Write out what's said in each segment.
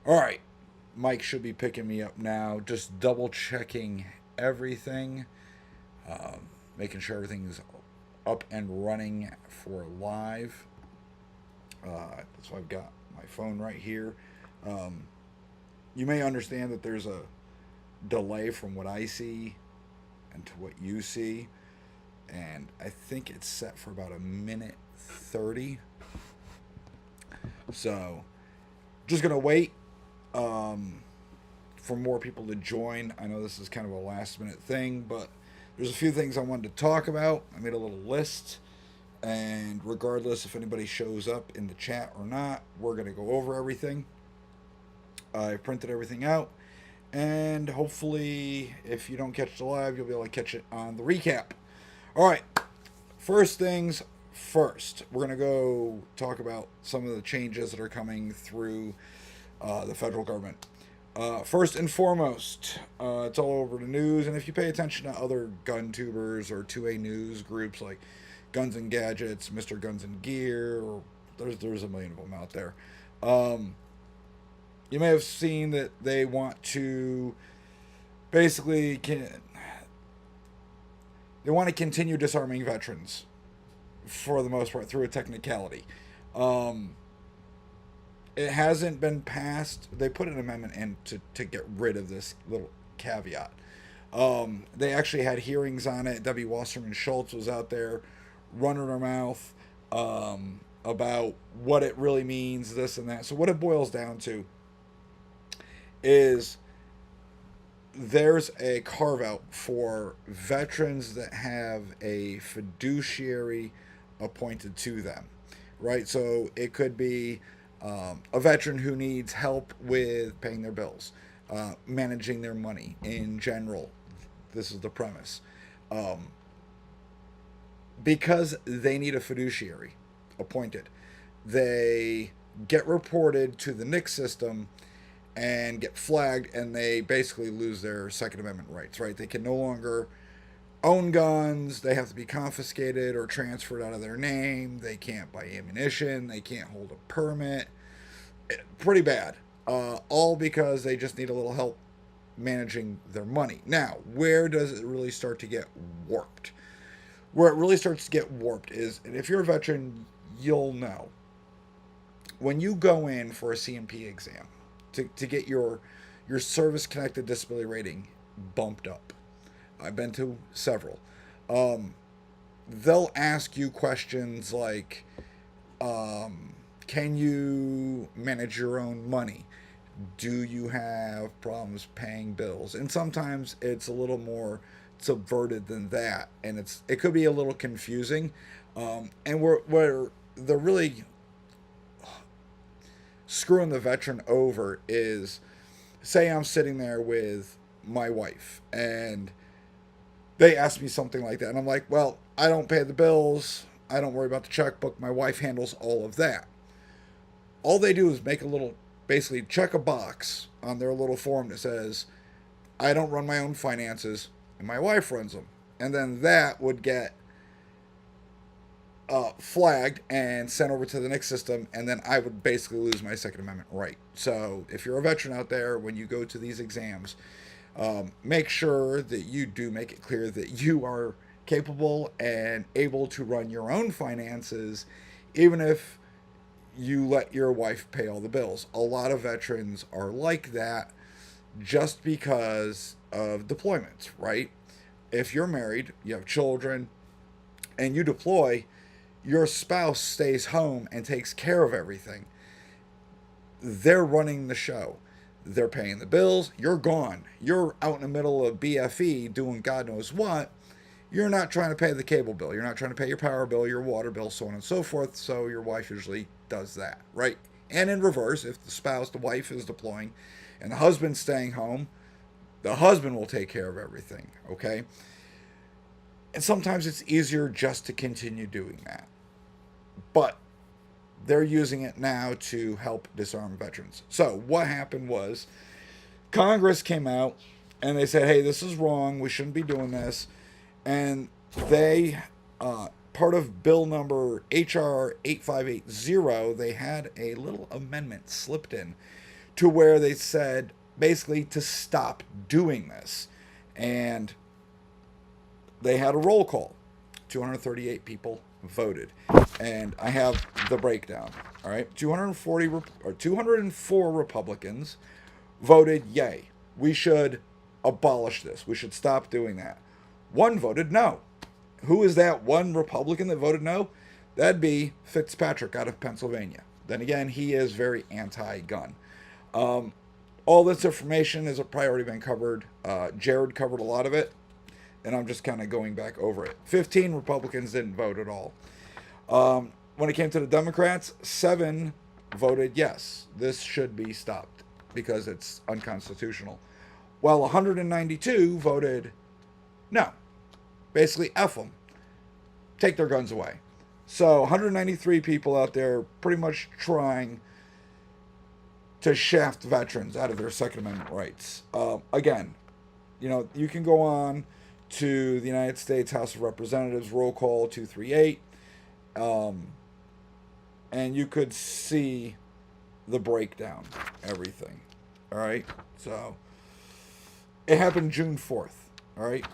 All right. Mike should be picking me up now. Just double checking everything, making sure everything's up and running for live. So I've got my phone right here. Um, you may understand that there's a delay from what I see and to what you see, and I think it's set for about a minute 30. So just gonna wait um, for more people to join. I know this is kind of a last minute thing, but there's a few things I wanted to talk about. I made a little list, and regardless if anybody shows up in the chat or not, we're gonna go over everything. I printed everything out, and hopefully, if you don't catch the live, you'll be able to catch it on the recap. All right, first things first, we're going to go talk about some of the changes that are coming through the federal government. First and foremost, it's all over the news, and if you pay attention to other gun tubers or 2A news groups like Guns and Gadgets, Mr. Guns and Gear, or there's a million of them out there. Um, you may have seen that they want to basically they want to continue disarming veterans for the most part through a technicality. Um, it hasn't been passed. They put an amendment in to get rid of this little caveat. They actually had hearings on it. W. Wasserman Schultz was out there running her mouth about what it really means, this and that. So, what it boils down to is there's a carve out for veterans that have a fiduciary appointed to them, right? So it could be a veteran who needs help with paying their bills, managing their money in general. This is the premise. Um, because they need a fiduciary appointed, they get reported to the NICS system and get flagged, and they basically lose their Second Amendment rights, right? They can no longer own guns, they have to be confiscated or transferred out of their name, they can't buy ammunition, they can't hold a permit. Pretty bad. All because they just need a little help managing their money. Now, where does it really start to get warped? Where it really starts to get warped is, and if you're a veteran, you'll know. When you go in for a CMP exam to get your service connected disability rating bumped up, I've been to several. Um, they'll ask you questions like, can you manage your own money? Do you have problems paying bills? And sometimes it's a little more subverted than that, and it could be a little confusing. And where they're really screwing the veteran over is, say I'm sitting there with my wife and they ask me something like that, and I'm like, well, I don't pay the bills, I don't worry about the checkbook, my wife handles all of that. All they do is make a little, basically check a box on their little form that says, I don't run my own finances and my wife runs them. And then that would get flagged and sent over to the next system, and then I would basically lose my Second Amendment right. So if you're a veteran out there, when you go to these exams, make sure that you do make it clear that you are capable and able to run your own finances, even if you let your wife pay all the bills. A lot of veterans are like that just because of deployments, right? If you're married, you have children, and you deploy, your spouse stays home and takes care of everything. They're running the show. They're paying the bills. You're gone. You're out in the middle of BFE doing God knows what. You're not trying to pay the cable bill. You're not trying to pay your power bill, your water bill, so on and so forth. So your wife usually does that, right? And in reverse, if the spouse, the wife is deploying and the husband's staying home, the husband will take care of everything, okay? And sometimes it's easier just to continue doing that. But they're using it now to help disarm veterans. So what happened was Congress came out and they said, hey, this is wrong. We shouldn't be doing this. And they, part of bill number HR 8580, they had a little amendment slipped in to where they said basically to stop doing this. And they had a roll call. 238 people voted. And I have the breakdown. All right. 204 Republicans voted yay. We should abolish this. We should stop doing that. One voted no. Who is that one Republican that voted no? That'd be Fitzpatrick out of Pennsylvania. Then again, he is very anti-gun. All this information has probably already been covered. Jared covered a lot of it, and I'm just kind of going back over it. 15 Republicans didn't vote at all. When it came to the Democrats, 7 voted yes. This should be stopped because it's unconstitutional. While 192 voted no. Basically, F them. Take their guns away. So 193 people out there pretty much trying to shaft veterans out of their Second Amendment rights. Again, you can go on to the United States House of Representatives, roll call 238, and you could see the breakdown, everything. All right? So it happened June 4th. All right?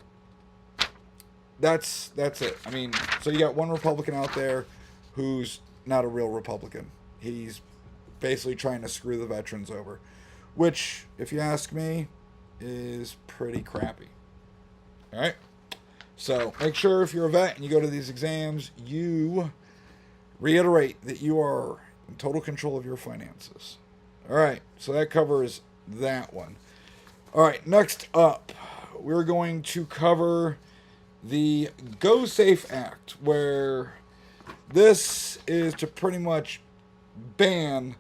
That's it. I mean, so you got one Republican out there who's not a real Republican. He's basically trying to screw the veterans over, which, if you ask me, is pretty crappy. All right? So make sure if you're a vet and you go to these exams, you reiterate that you are in total control of your finances. All right, so that covers that one. All right, next up, we're going to cover the Go Safe Act, where this is to pretty much ban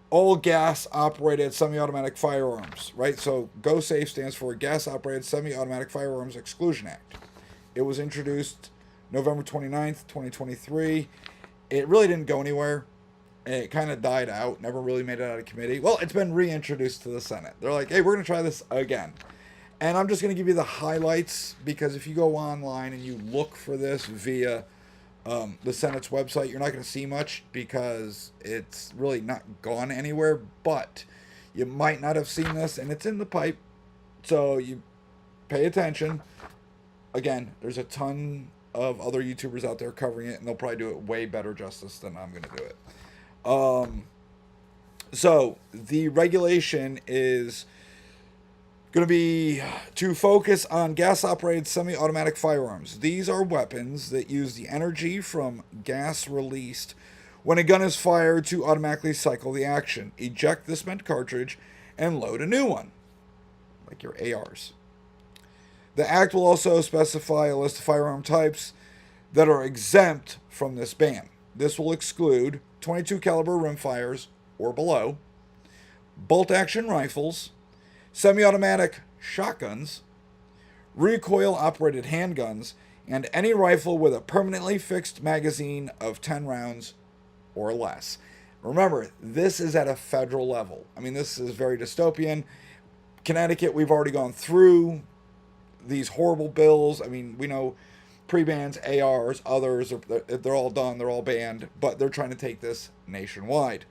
all gas-operated semi-automatic firearms, right? So Go Safe stands for Gas-Operated Semi-Automatic Firearms Exclusion Act. It was introduced November 29th, 2023. It really didn't go anywhere. It kind of died out, never really made it out of committee. Well, it's been reintroduced to the Senate. They're like, hey, we're going to try this again. And I'm just going to give you the highlights, because if you go online and you look for this via the Senate's website, you're not going to see much because it's really not gone anywhere. But you might not have seen this, and it's in the pipe. So you pay attention. Again, there's a ton of other YouTubers out there covering it, and they'll probably do it way better justice than I'm going to do it. So the regulation is going to be to focus on gas-operated semi-automatic firearms. These are weapons that use the energy from gas released when a gun is fired to automatically cycle the action, eject the spent cartridge, and load a new one, like your ARs. The Act will also specify a list of firearm types that are exempt from this ban. This will exclude 22 caliber rimfires or below, bolt-action rifles, semi-automatic shotguns, recoil-operated handguns, and any rifle with a permanently fixed magazine of 10 rounds or less. Remember, this is at a federal level. I mean, this is very dystopian. Connecticut, we've already gone through these horrible bills. I mean, we know pre-bans, ARs, others, they're all done, they're all banned, but they're trying to take this nationwide.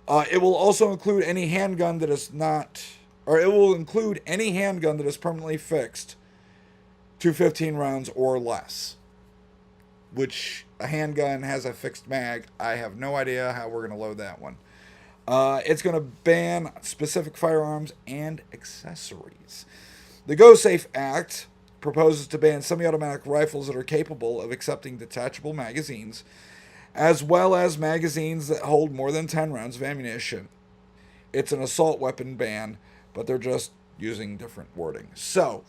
It will also include any handgun that is not, or it will include any handgun that is permanently fixed to 15 rounds or less. Which, a handgun has a fixed mag. I have no idea how we're going to load that one. It's going to ban specific firearms and accessories. The Go Safe Act proposes to ban semi-automatic rifles that are capable of accepting detachable magazines, as well as magazines that hold more than 10 rounds of ammunition. It's an assault weapon ban, but they're just using different wording. So,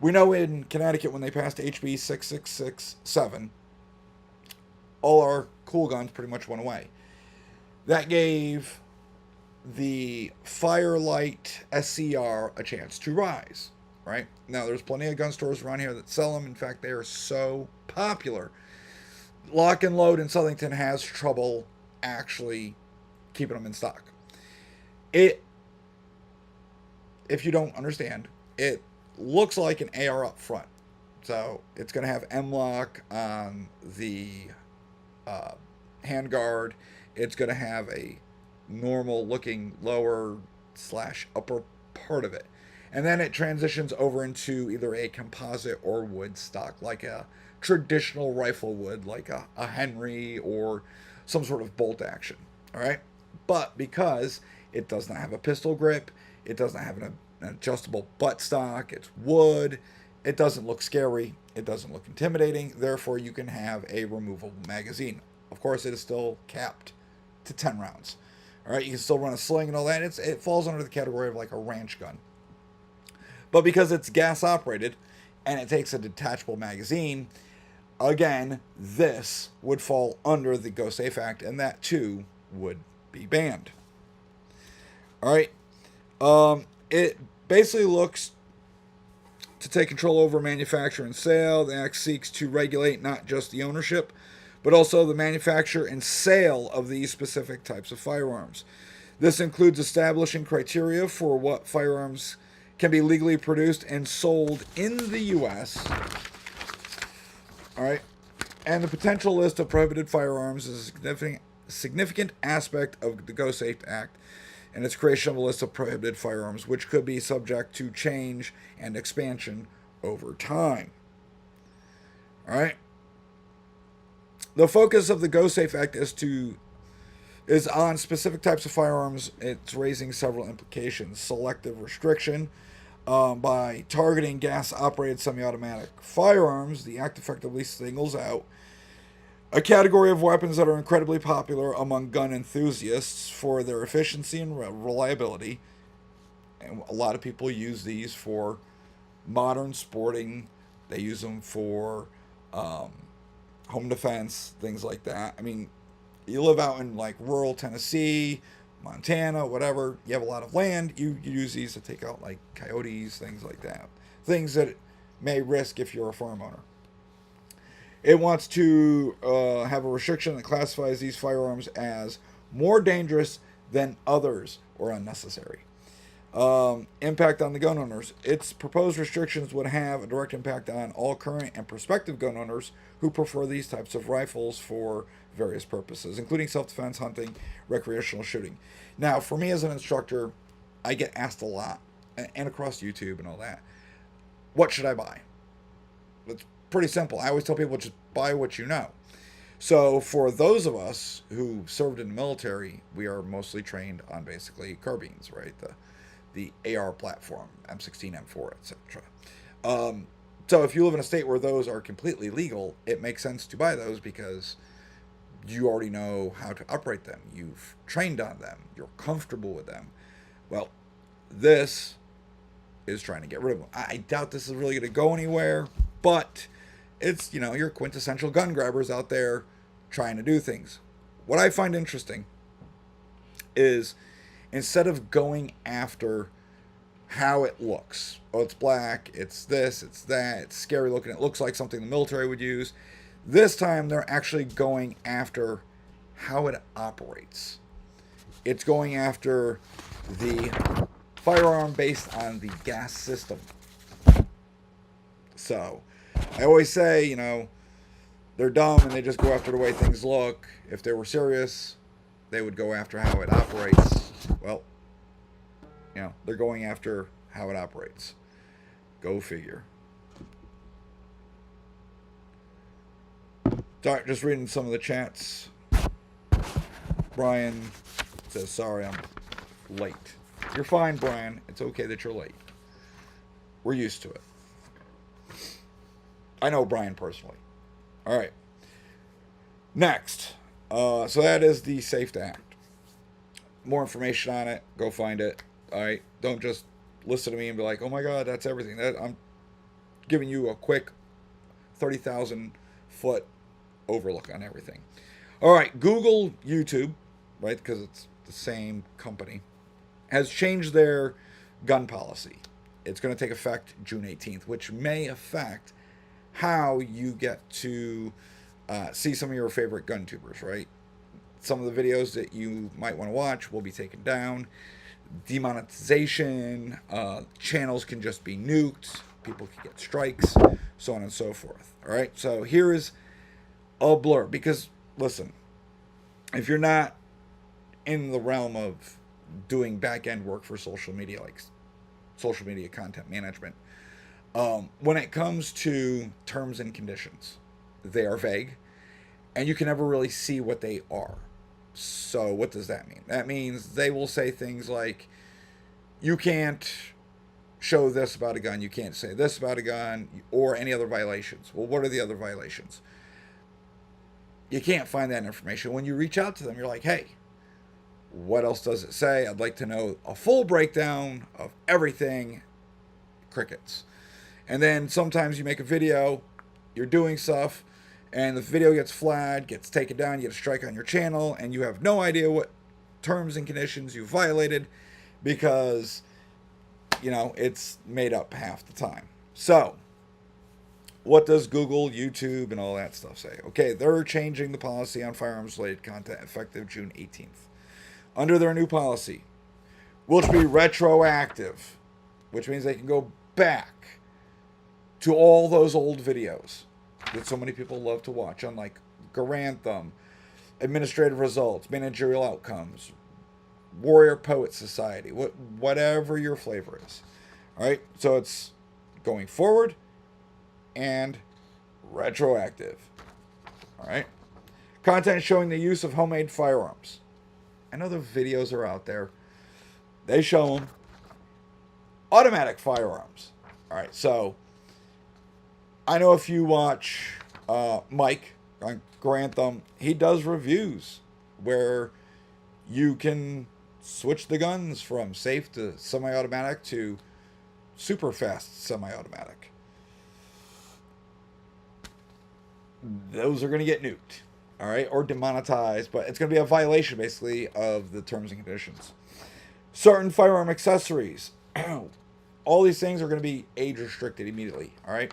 we know in Connecticut when they passed HB 6667, all our cool guns pretty much went away. That gave the Firelight SCR a chance to rise, right? Now, there's plenty of gun stores around here that sell them. In fact, they are so popular. Lock and Load in Southington has trouble actually keeping them in stock. If you don't understand, it looks like an AR up front. So it's going to have M-Lock on the handguard. It's going to have a normal looking lower slash upper part of it. And then it transitions over into either a composite or wood stock, like a traditional rifle would, like a Henry or some sort of bolt action. All right. But because it does not have a pistol grip, it doesn't have an adjustable butt stock, it's wood, it doesn't look scary, it doesn't look intimidating, therefore you can have a removable magazine. Of course, it is still capped to 10 rounds. All right, you can still run a sling and all that. It falls under the category of like a ranch gun. But because it's gas operated and it takes a detachable magazine, again, this would fall under the Go Safe Act, and that too would be banned. All right. It basically looks to take control over manufacture and sale. The Act seeks to regulate not just the ownership, but also the manufacture and sale of these specific types of firearms. This includes establishing criteria for what firearms can be legally produced and sold in the U.S. All right. And the potential list of prohibited firearms is a significant aspect of the Go Safe Act and its creation of a list of prohibited firearms, which could be subject to change and expansion over time. All right. The focus of the Go Safe Act is on specific types of firearms. It's raising several implications. Selective restriction. By targeting gas-operated semi-automatic firearms, the Act effectively singles out a category of weapons that are incredibly popular among gun enthusiasts for their efficiency and reliability. And a lot of people use these for modern sporting. They use them for home defense, things like that. I mean, you live out in like rural Tennessee, Montana, whatever, you have a lot of land, you use these to take out like coyotes, things like that. Things that may risk if you're a farm owner. It wants to have a restriction that classifies these firearms as more dangerous than others or unnecessary. Impact on the gun owners. Its proposed restrictions would have a direct impact on all current and prospective gun owners who prefer these types of rifles for various purposes, including self-defense, hunting, recreational shooting. Now, for me as an instructor, I get asked a lot, and across YouTube and all that, what should I buy? It's pretty simple. I always tell people, just buy what you know. So for those of us who served in the military, we are mostly trained on basically carbines, right? The AR platform, M16, M4, etc. So if you live in a state where those are completely legal, it makes sense to buy those because you already know how to operate them. You've trained on them. You're comfortable with them. Well, this is trying to get rid of them. I doubt this is really going to go anywhere, but it's, your quintessential gun grabbers out there trying to do things. What I find interesting is instead of going after how it looks, oh, it's black, it's this, it's that, it's scary looking, it looks like something the military would use, this time they're actually going after how it operates. It's going after the firearm based on the gas system. So I always say, they're dumb and they just go after the way things look. If they were serious, they would go after how it operates. Well, they're going after how it operates. Go figure. Just reading some of the chats. Brian says, sorry, I'm late. You're fine, Brian. It's okay that you're late. We're used to it. I know Brian personally. All right. Next. So that is the SAFE Act. More information on it. Go find it. All right. Don't just listen to me and be like, oh my God, that's everything. I'm giving you a quick 30,000 foot overlook on everything. All right. Google, YouTube, right, because it's the same company, has changed their gun policy. It's going to take effect June 18th, which may affect how you get to see some of your favorite gun tubers, right? Some of the videos that you might want to watch will be taken down. Demonetization, channels can just be nuked, people can get strikes, so on and so forth. All right, so here is a blur, because listen, if you're not in the realm of doing back end work for social media, like social media content management. When it comes to terms and conditions, they are vague, and you can never really see what they are. So, what does that mean? That means they will say things like, you can't show this about a gun, you can't say this about a gun, or any other violations. Well, what are the other violations? You can't find that information. When you reach out to them, you're like, hey, what else does it say? I'd like to know a full breakdown of everything. Crickets. And then sometimes you make a video, you're doing stuff, and the video gets flagged, gets taken down, you get a strike on your channel, and you have no idea what terms and conditions you violated because, it's made up half the time. So, what does Google, YouTube, and all that stuff say? Okay, they're changing the policy on firearms-related content effective June 18th. Under their new policy, which will be retroactive, which means they can go back to all those old videos that so many people love to watch, unlike Garanthem, Administrative Results, Managerial Outcomes, Warrior Poet Society, whatever your flavor is. All right, so it's going forward and retroactive. All right, content showing the use of homemade firearms. I know the videos are out there. They show them. Automatic firearms. All right, so I know if you watch Mike on Grantham, he does reviews where you can switch the guns from safe to semi-automatic to super fast semi-automatic. Those are going to get nuked, all right, or demonetized, but it's going to be a violation basically of the terms and conditions. Certain firearm accessories. All these things are going to be age restricted immediately, all right?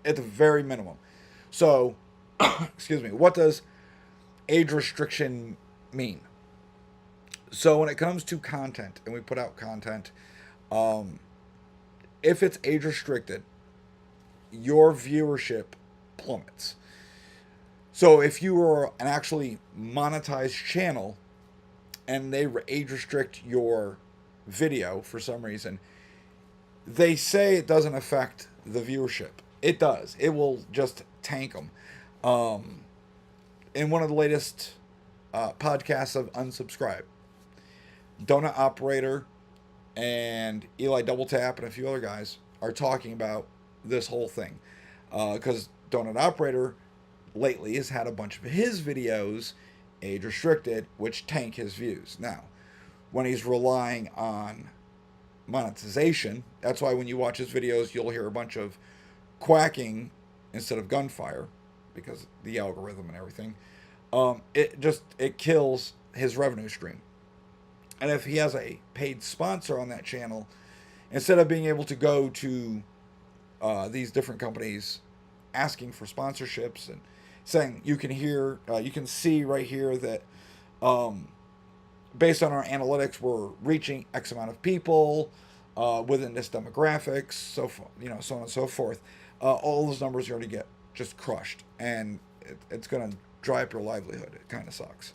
At the very minimum. So, excuse me, what does age restriction mean? So when it comes to content, and we put out content, if it's age restricted, your viewership plummets. So if you are an actually monetized channel and they age restrict your video for some reason, they say it doesn't affect the viewership. It does. It will just tank them. In one of the latest podcasts of Unsubscribe, Donut Operator and Eli Double Tap and a few other guys are talking about this whole thing. Because Donut Operator lately has had a bunch of his videos age restricted, which tank his views. Now, when he's relying on monetization, that's why when you watch his videos, you'll hear a bunch of quacking instead of gunfire, because the algorithm and everything. It kills his revenue stream. And if he has a paid sponsor on that channel, instead of being able to go to these different companies asking for sponsorships and saying, you can see right here that based on our analytics, we're reaching X amount of people within this demographics, so on and so forth. All those numbers are going to get just crushed, and it's going to dry up your livelihood. It kind of sucks.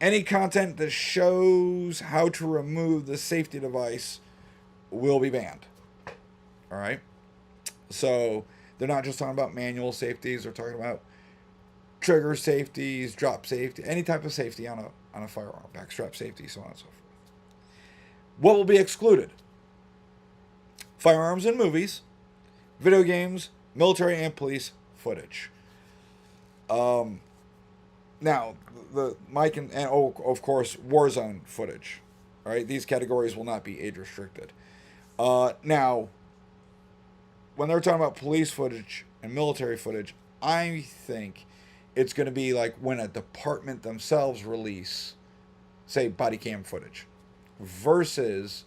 Any content that shows how to remove the safety device will be banned. All right. So they're not just talking about manual safeties. They're talking about trigger safeties, drop safety, any type of safety on a firearm, backstrap safety, so on and so forth. What will be excluded? Firearms in movies, video games, military and police footage. Now, the Mike and of course, Warzone footage. All right, these categories will not be age restricted. Now, when they're talking about police footage and military footage, I think it's going to be like when a department themselves release, say, body cam footage, versus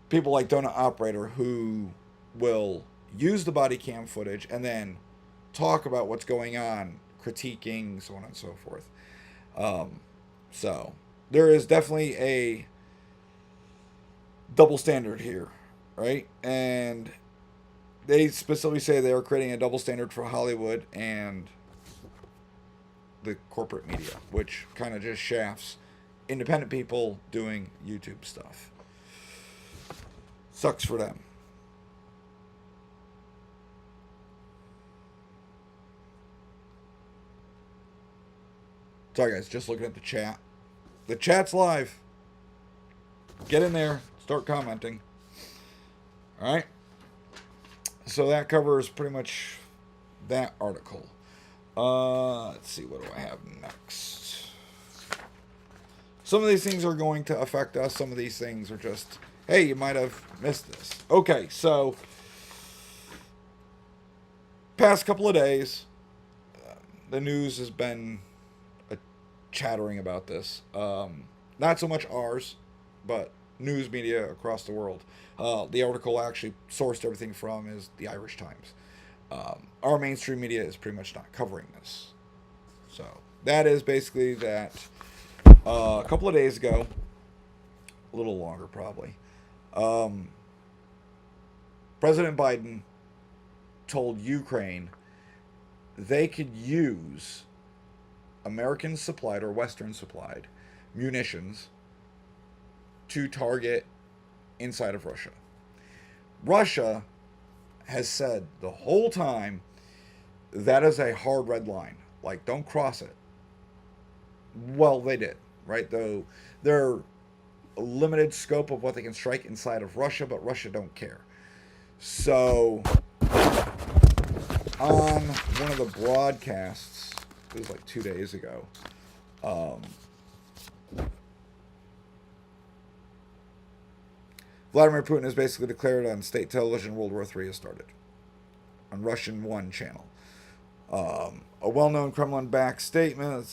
people like Donut Operator who will use the body cam footage and then talk about what's going on, critiquing, so on and so forth. So there is definitely a double standard here, right? And they specifically say they are creating a double standard for Hollywood and the corporate media, which kind of just shafts independent people doing YouTube stuff. Sucks for them. Sorry, guys, just looking at the chat. The chat's live. Get in there. Start commenting. All right. So that covers pretty much that article. Let's see, what do I have next? Some of these things are going to affect us. Some of these things are just, hey, you might have missed this. Okay, so past couple of days, the news has been chattering about this. Not so much ours, but news media across the world. The article actually sourced everything from is the Irish Times. Our mainstream media is pretty much not covering this. So that is basically that a couple of days ago, a little longer probably, President Biden told Ukraine they could use American supplied or Western supplied munitions to target inside of Russia. Russia has said the whole time that is a hard red line. Like, don't cross it. Well, they did, right? Though they're a limited scope of what they can strike inside of Russia, but Russia don't care. So, on one of the broadcasts, it was like 2 days ago, Vladimir Putin has basically declared on state television World War III has started. On Russian One channel. A well-known Kremlin-backed statement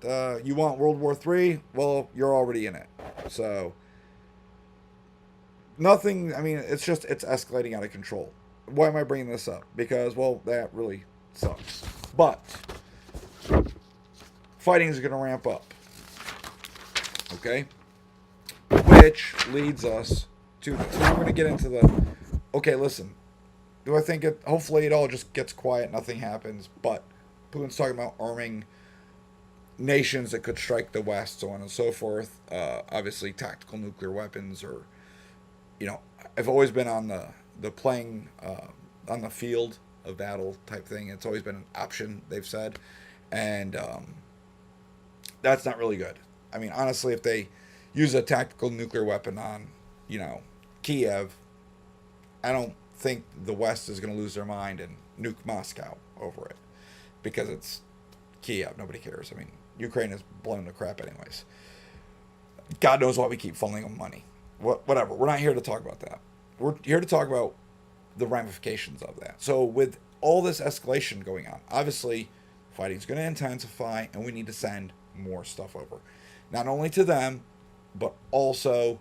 that you want World War III? Well, you're already in it. So, nothing, I mean, it's escalating out of control. Why am I bringing this up? Because, well, that really sucks. But, fighting is going to ramp up. Okay? Which leads us to this. Now I'm going to get into the, okay, listen, do I think hopefully it all just gets quiet, nothing happens, but Putin's talking about arming nations that could strike the West, so on and so forth. Obviously, tactical nuclear weapons, or, I've always been on the playing on the field of battle type thing. It's always been an option, they've said, and that's not really good. I mean, honestly, if they use a tactical nuclear weapon on, Kiev, I don't think the West is going to lose their mind and nuke Moscow over it, because it's Kiev. Nobody cares. I mean, Ukraine is blown to crap anyways. God knows why we keep funneling them money. Whatever. We're not here to talk about that. We're here to talk about the ramifications of that. So with all this escalation going on, obviously fighting's going to intensify, and we need to send more stuff over. Not only to them, but also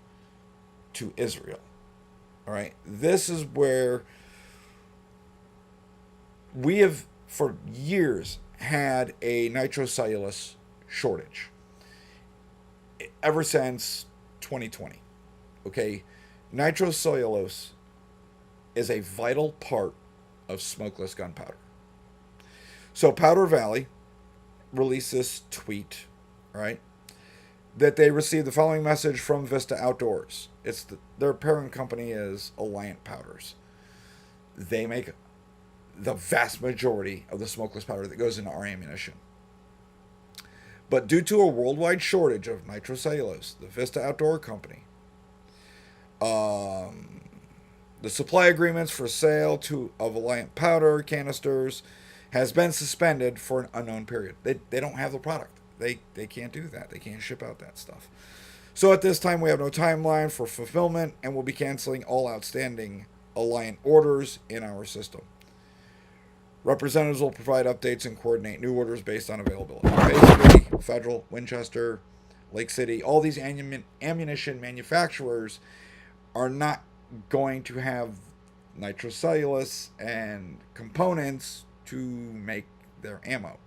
to Israel. All right. This is where we have, for years, had a nitrocellulose shortage. Ever since 2020. Okay. Nitrocellulose is a vital part of smokeless gunpowder. So Powder Valley released this tweet, right, that they received the following message from Vista Outdoors. Their parent company is Alliant Powders. They make the vast majority of the smokeless powder that goes into our ammunition. But due to a worldwide shortage of nitrocellulose, the Vista Outdoor Company, the supply agreements for sale of Alliant powder canisters has been suspended for an unknown period. They don't have the product. They can't do that. They can't ship out that stuff. So at this time, we have no timeline for fulfillment, and we'll be canceling all outstanding Alliant orders in our system. Representatives will provide updates and coordinate new orders based on availability. Basically, Federal, Winchester, Lake City, all these ammunition manufacturers are not going to have nitrocellulose and components to make their ammo.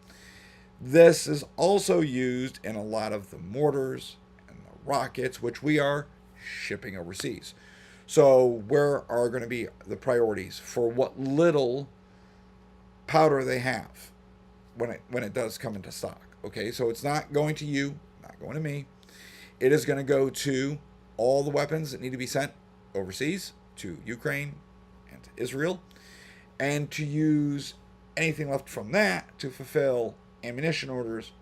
This is also used in a lot of the mortars and the rockets, which we are shipping overseas. So where are going to be the priorities for what little powder they have when it does come into stock? Okay, so it's not going to you, not going to me. It is going to go to all the weapons that need to be sent overseas to Ukraine and to Israel, and to use anything left from that to fulfill ammunition orders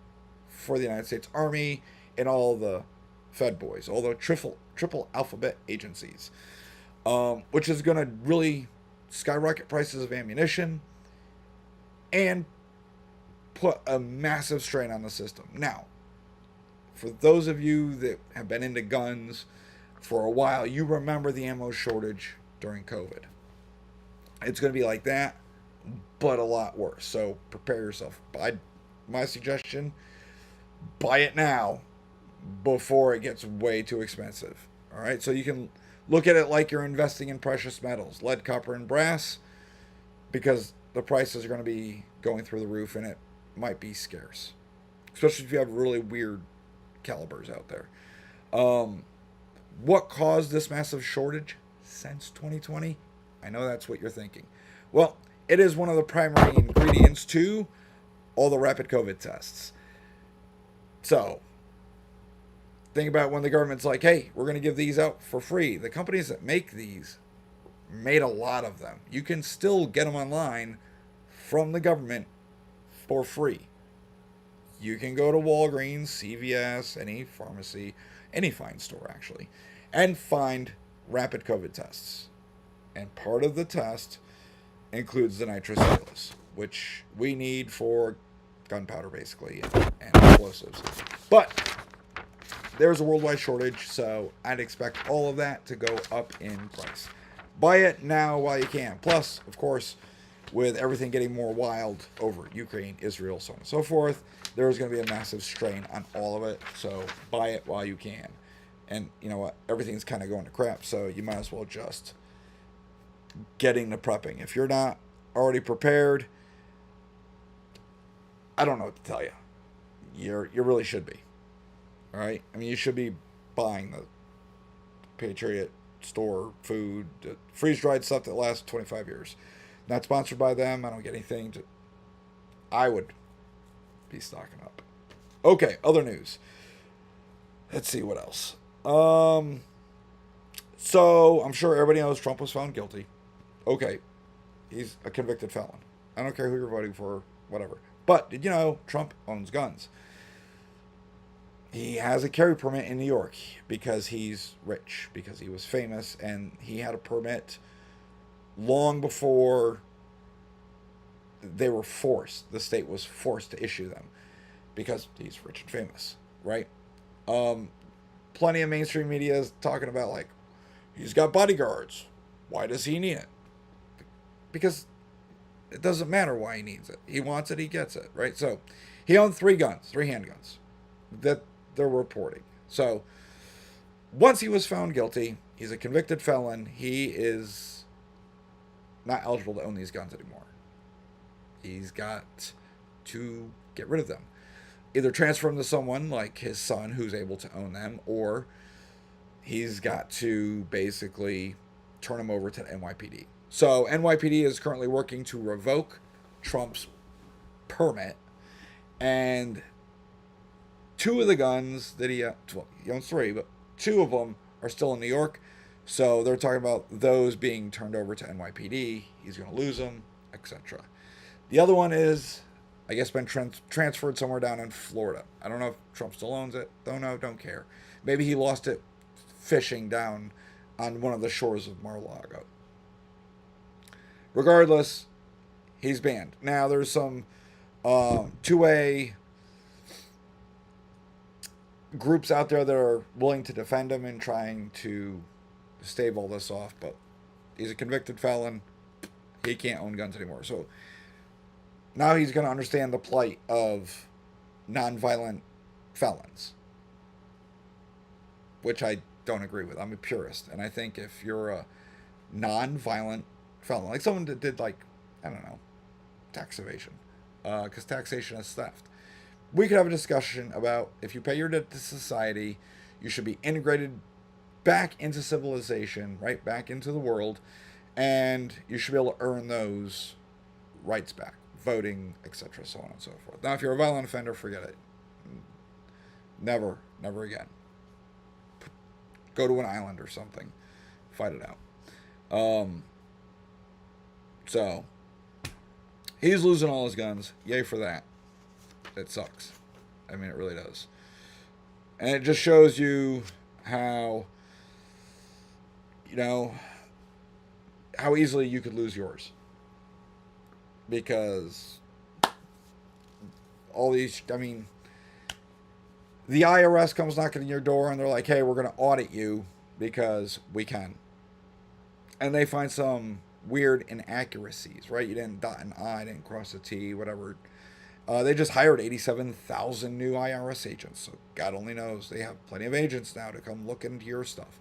for the United States Army and all the Fed boys, all the triple alphabet agencies, which is going to really skyrocket prices of ammunition and put a massive strain on the system. Now, for those of you that have been into guns for a while, you remember the ammo shortage during COVID. It's going to be like that, but a lot worse. So prepare yourself. My suggestion, buy it now before it gets way too expensive. All right, so you can look at it like you're investing in precious metals, lead, copper, and brass, because the prices are going to be going through the roof and it might be scarce, especially if you have really weird calibers out there. What caused this massive shortage since 2020? I know that's what you're thinking. Well, it is one of the primary ingredients to all the rapid COVID tests. So, think about when the government's like, hey, we're going to give these out for free. The companies that make these made a lot of them. You can still get them online from the government for free. You can go to Walgreens, CVS, any pharmacy, any fine store actually, and find rapid COVID tests. And part of the test includes the nitrocellulose, which we need for gunpowder basically and explosives. But there's a worldwide shortage, so I'd expect all of that to go up in price. Buy it now while you can. Plus, of course, with everything getting more wild over Ukraine, Israel, so on and so forth, there's going to be a massive strain on all of it. So buy it while you can. And you know what? Everything's kind of going to crap, so you might as well just getting the prepping. If you're not already prepared, I don't know what to tell you. You really should be. All right? I mean, you should be buying the Patriot store food, freeze-dried stuff that lasts 25 years. Not sponsored by them. I don't get anything to... I would be stocking up. Okay, other news. Let's see what else. So, I'm sure everybody knows Trump was found guilty. Okay, he's a convicted felon. I don't care who you're voting for, whatever. But, did you know Trump owns guns? He has a carry permit in New York because he's rich, because he was famous, and he had a permit long before they were forced. The state was forced to issue them because he's rich and famous, right? Plenty of mainstream media is talking about, like, he's got bodyguards. Why does he need it? Because it doesn't matter why he needs it. He wants it, he gets it, right? So he owned 3 handguns that they're reporting. So once he was found guilty, he's a convicted felon. He is not eligible to own these guns anymore. He's got to get rid of them. Either transfer them to someone like his son who's able to own them, or he's got to basically turn them over to NYPD. So NYPD is currently working to revoke Trump's permit, and 2 of the guns that he owns 3, but 2 of them are still in New York. So they're talking about those being turned over to NYPD. He's going to lose them, etc. The other one is, I guess, been transferred somewhere down in Florida. I don't know if Trump still owns it. Don't know. Don't care. Maybe he lost it fishing down on one of the shores of Mar-a-Lago. Regardless, he's banned. Now, there's some 2A groups out there that are willing to defend him and trying to stave all this off, but he's a convicted felon. He can't own guns anymore. So now he's going to understand the plight of nonviolent felons, which I don't agree with. I'm a purist, and I think if you're a nonviolent felon, like someone that did, like, I don't know, tax evasion, because taxation is theft, we could have a discussion about if you pay your debt to society, you should be integrated back into civilization, right, back into the world, and you should be able to earn those rights back, voting, etc., so on and so forth. Now, if you're a violent offender, forget it. Never, never again. Go to an island or something. Fight it out. Um, so, he's losing all his guns. Yay for that. It sucks. I mean, it really does. And it just shows you how, you know, how easily you could lose yours. Because all these, I mean, the IRS comes knocking on your door and they're like, hey, we're going to audit you because we can. And they find some weird inaccuracies, right? You didn't dot an I, didn't cross a T, whatever. They just hired 87,000 new IRS agents. So God only knows. They have plenty of agents now to come look into your stuff.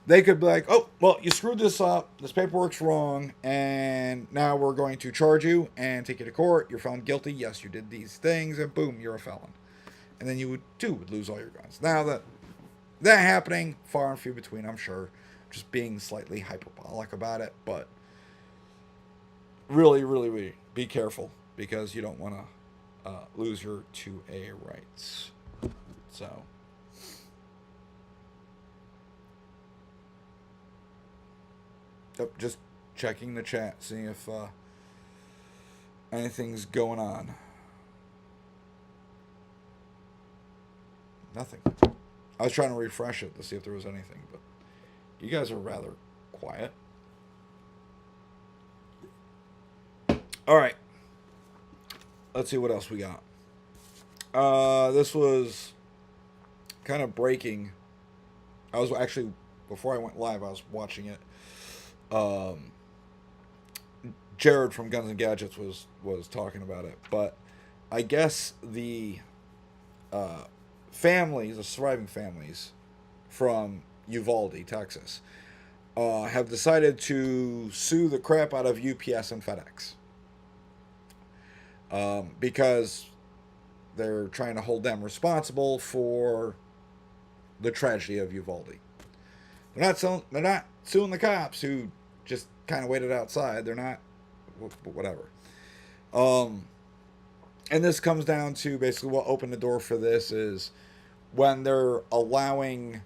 They could be like, oh, well, you screwed this up. This paperwork's wrong. And now we're going to charge you and take you to court. You're found guilty. Yes, you did these things. And boom, you're a felon. And then you would lose all your guns. Now that happening, far and few between, I'm sure. Just being slightly hyperbolic about it. But really, really be careful. Because you don't want to lose your 2A rights. So... just checking the chat, seeing if anything's going on. Nothing. I was trying to refresh it to see if there was anything, but you guys are rather quiet. All right. Let's see what else we got. This was kind of breaking. I was actually, before I went live, I was watching it. Jared from Guns and Gadgets was talking about it, but I guess the families, the surviving families from Uvalde, Texas, have decided to sue the crap out of UPS and FedEx because they're trying to hold them responsible for the tragedy of Uvalde. They're not suing the cops who just kind of waited outside. They're not, whatever. And this comes down to basically what opened the door for this is when they're allowing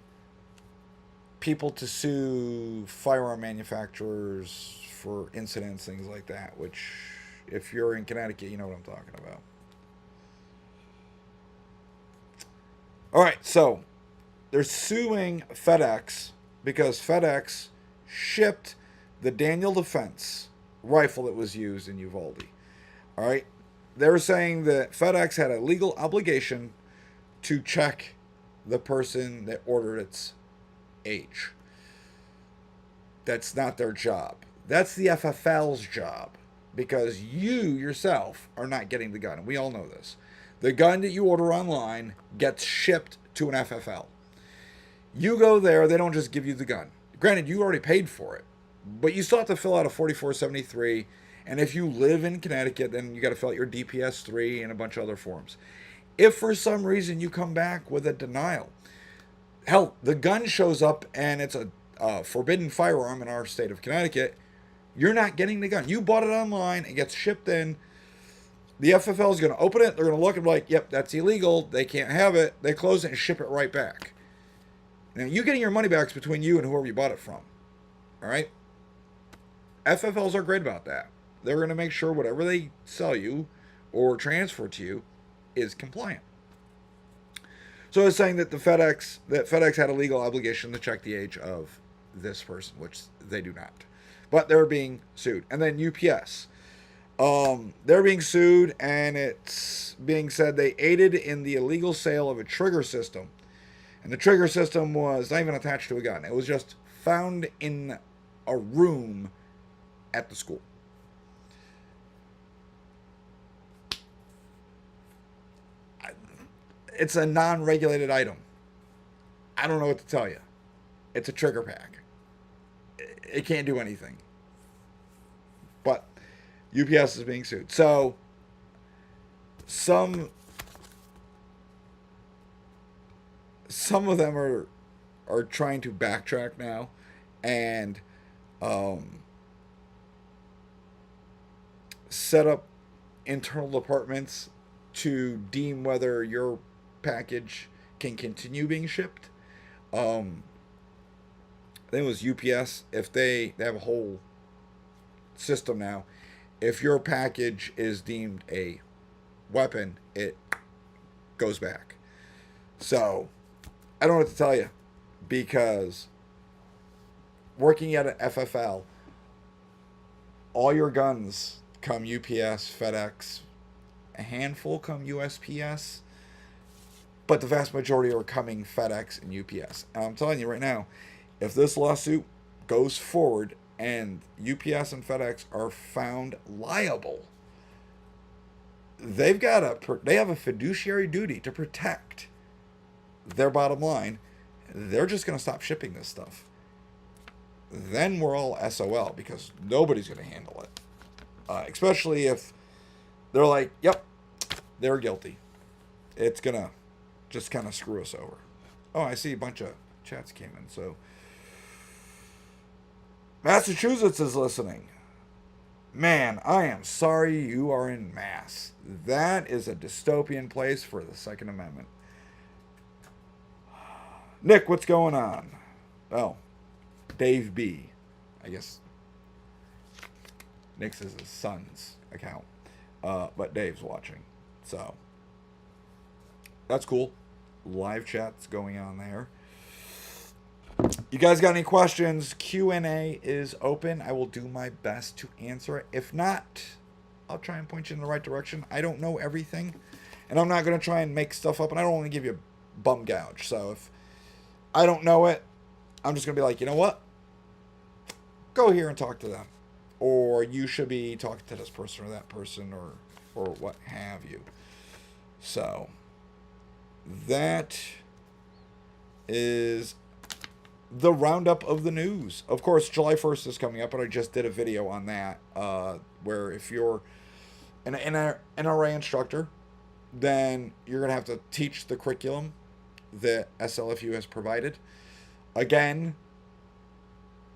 people to sue firearm manufacturers for incidents, things like that, which if you're in Connecticut, you know what I'm talking about. All right, so they're suing FedEx because FedEx shipped the Daniel Defense rifle that was used in Uvalde. All right. They're saying that FedEx had a legal obligation to check the person that ordered its age. That's not their job. That's the FFL's job because you yourself are not getting the gun. And we all know this. The gun that you order online gets shipped to an FFL. You go there, they don't just give you the gun. Granted, you already paid for it, but you still have to fill out a 4473. And if you live in Connecticut, then you got to fill out your DPS-3 and a bunch of other forms. If for some reason you come back with a denial, hell, the gun shows up and it's a forbidden firearm in our state of Connecticut, you're not getting the gun. You bought it online, it gets shipped in. The FFL is going to open it. They're going to look and be like, yep, that's illegal. They can't have it. They close it and ship it right back. Now, you getting your money back between you and whoever you bought it from. All right? FFLs are great about that. They're going to make sure whatever they sell you or transfer to you is compliant. So it's saying that FedEx had a legal obligation to check the age of this person, which they do not. But they're being sued. And then UPS. They're being sued, and it's being said they aided in the illegal sale of a trigger system. And the trigger system was not even attached to a gun. It was just found in a room at the school. It's a non-regulated item. I don't know what to tell you. It's a trigger pack. It can't do anything. But UPS is being sued. So some of them are trying to backtrack now and set up internal departments to deem whether your package can continue being shipped. I think it was UPS. If they have a whole system now, if your package is deemed a weapon, it goes back. So I don't know what to tell you, because working at an FFL, all your guns come UPS, FedEx, a handful come USPS, but the vast majority are coming FedEx and UPS. And I'm telling you right now, if this lawsuit goes forward and UPS and FedEx are found liable, they have a fiduciary duty to protect their bottom line. They're just going to stop shipping this stuff. Then we're all SOL, because nobody's going to handle it. Especially if they're like, yep, they're guilty. It's going to just kind of screw us over. Oh, I see a bunch of chats came in. So Massachusetts is listening. Man, I am sorry you are in Mass. That is a dystopian place for the Second Amendment. Nick, what's going on? Oh, Dave B. I guess Nick's is his son's account. But Dave's watching. So that's cool. Live chat's going on there. You guys got any questions? Q&A is open. I will do my best to answer it. If not, I'll try and point you in the right direction. I don't know everything, and I'm not going to try and make stuff up, and I don't want to give you a bum gouge. So if I don't know it, I'm just going to be like, you know what? Go here and talk to them. Or you should be talking to this person or that person, or what have you. So that is the roundup of the news. Of course, July 1st is coming up, and I just did a video on that, where if you're an NRA instructor, then you're going to have to teach the curriculum that SLFU has provided. Again,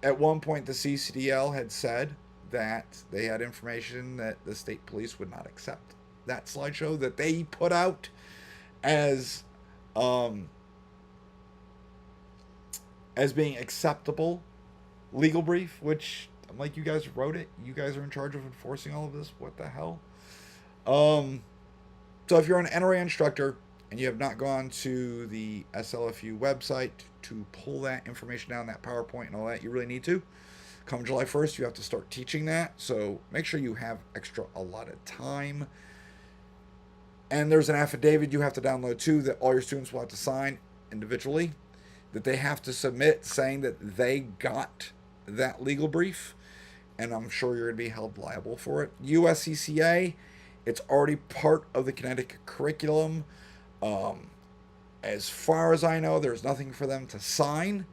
at one point, the CCDL had said that they had information that the state police would not accept that slideshow that they put out as being acceptable legal brief, which I'm like, you guys wrote it. You guys are in charge of enforcing all of this. What the hell? So if you're an NRA instructor and you have not gone to the SLFU website to pull that information down, that PowerPoint and all that, you really need to. Come July 1st, you have to start teaching that. So make sure you have extra allotted time. And there's an affidavit you have to download too that all your students will have to sign individually, that they have to submit saying that they got that legal brief. And I'm sure you're going to be held liable for it. USCCA, it's already part of the Connecticut curriculum. As far as I know, there's nothing for them to sign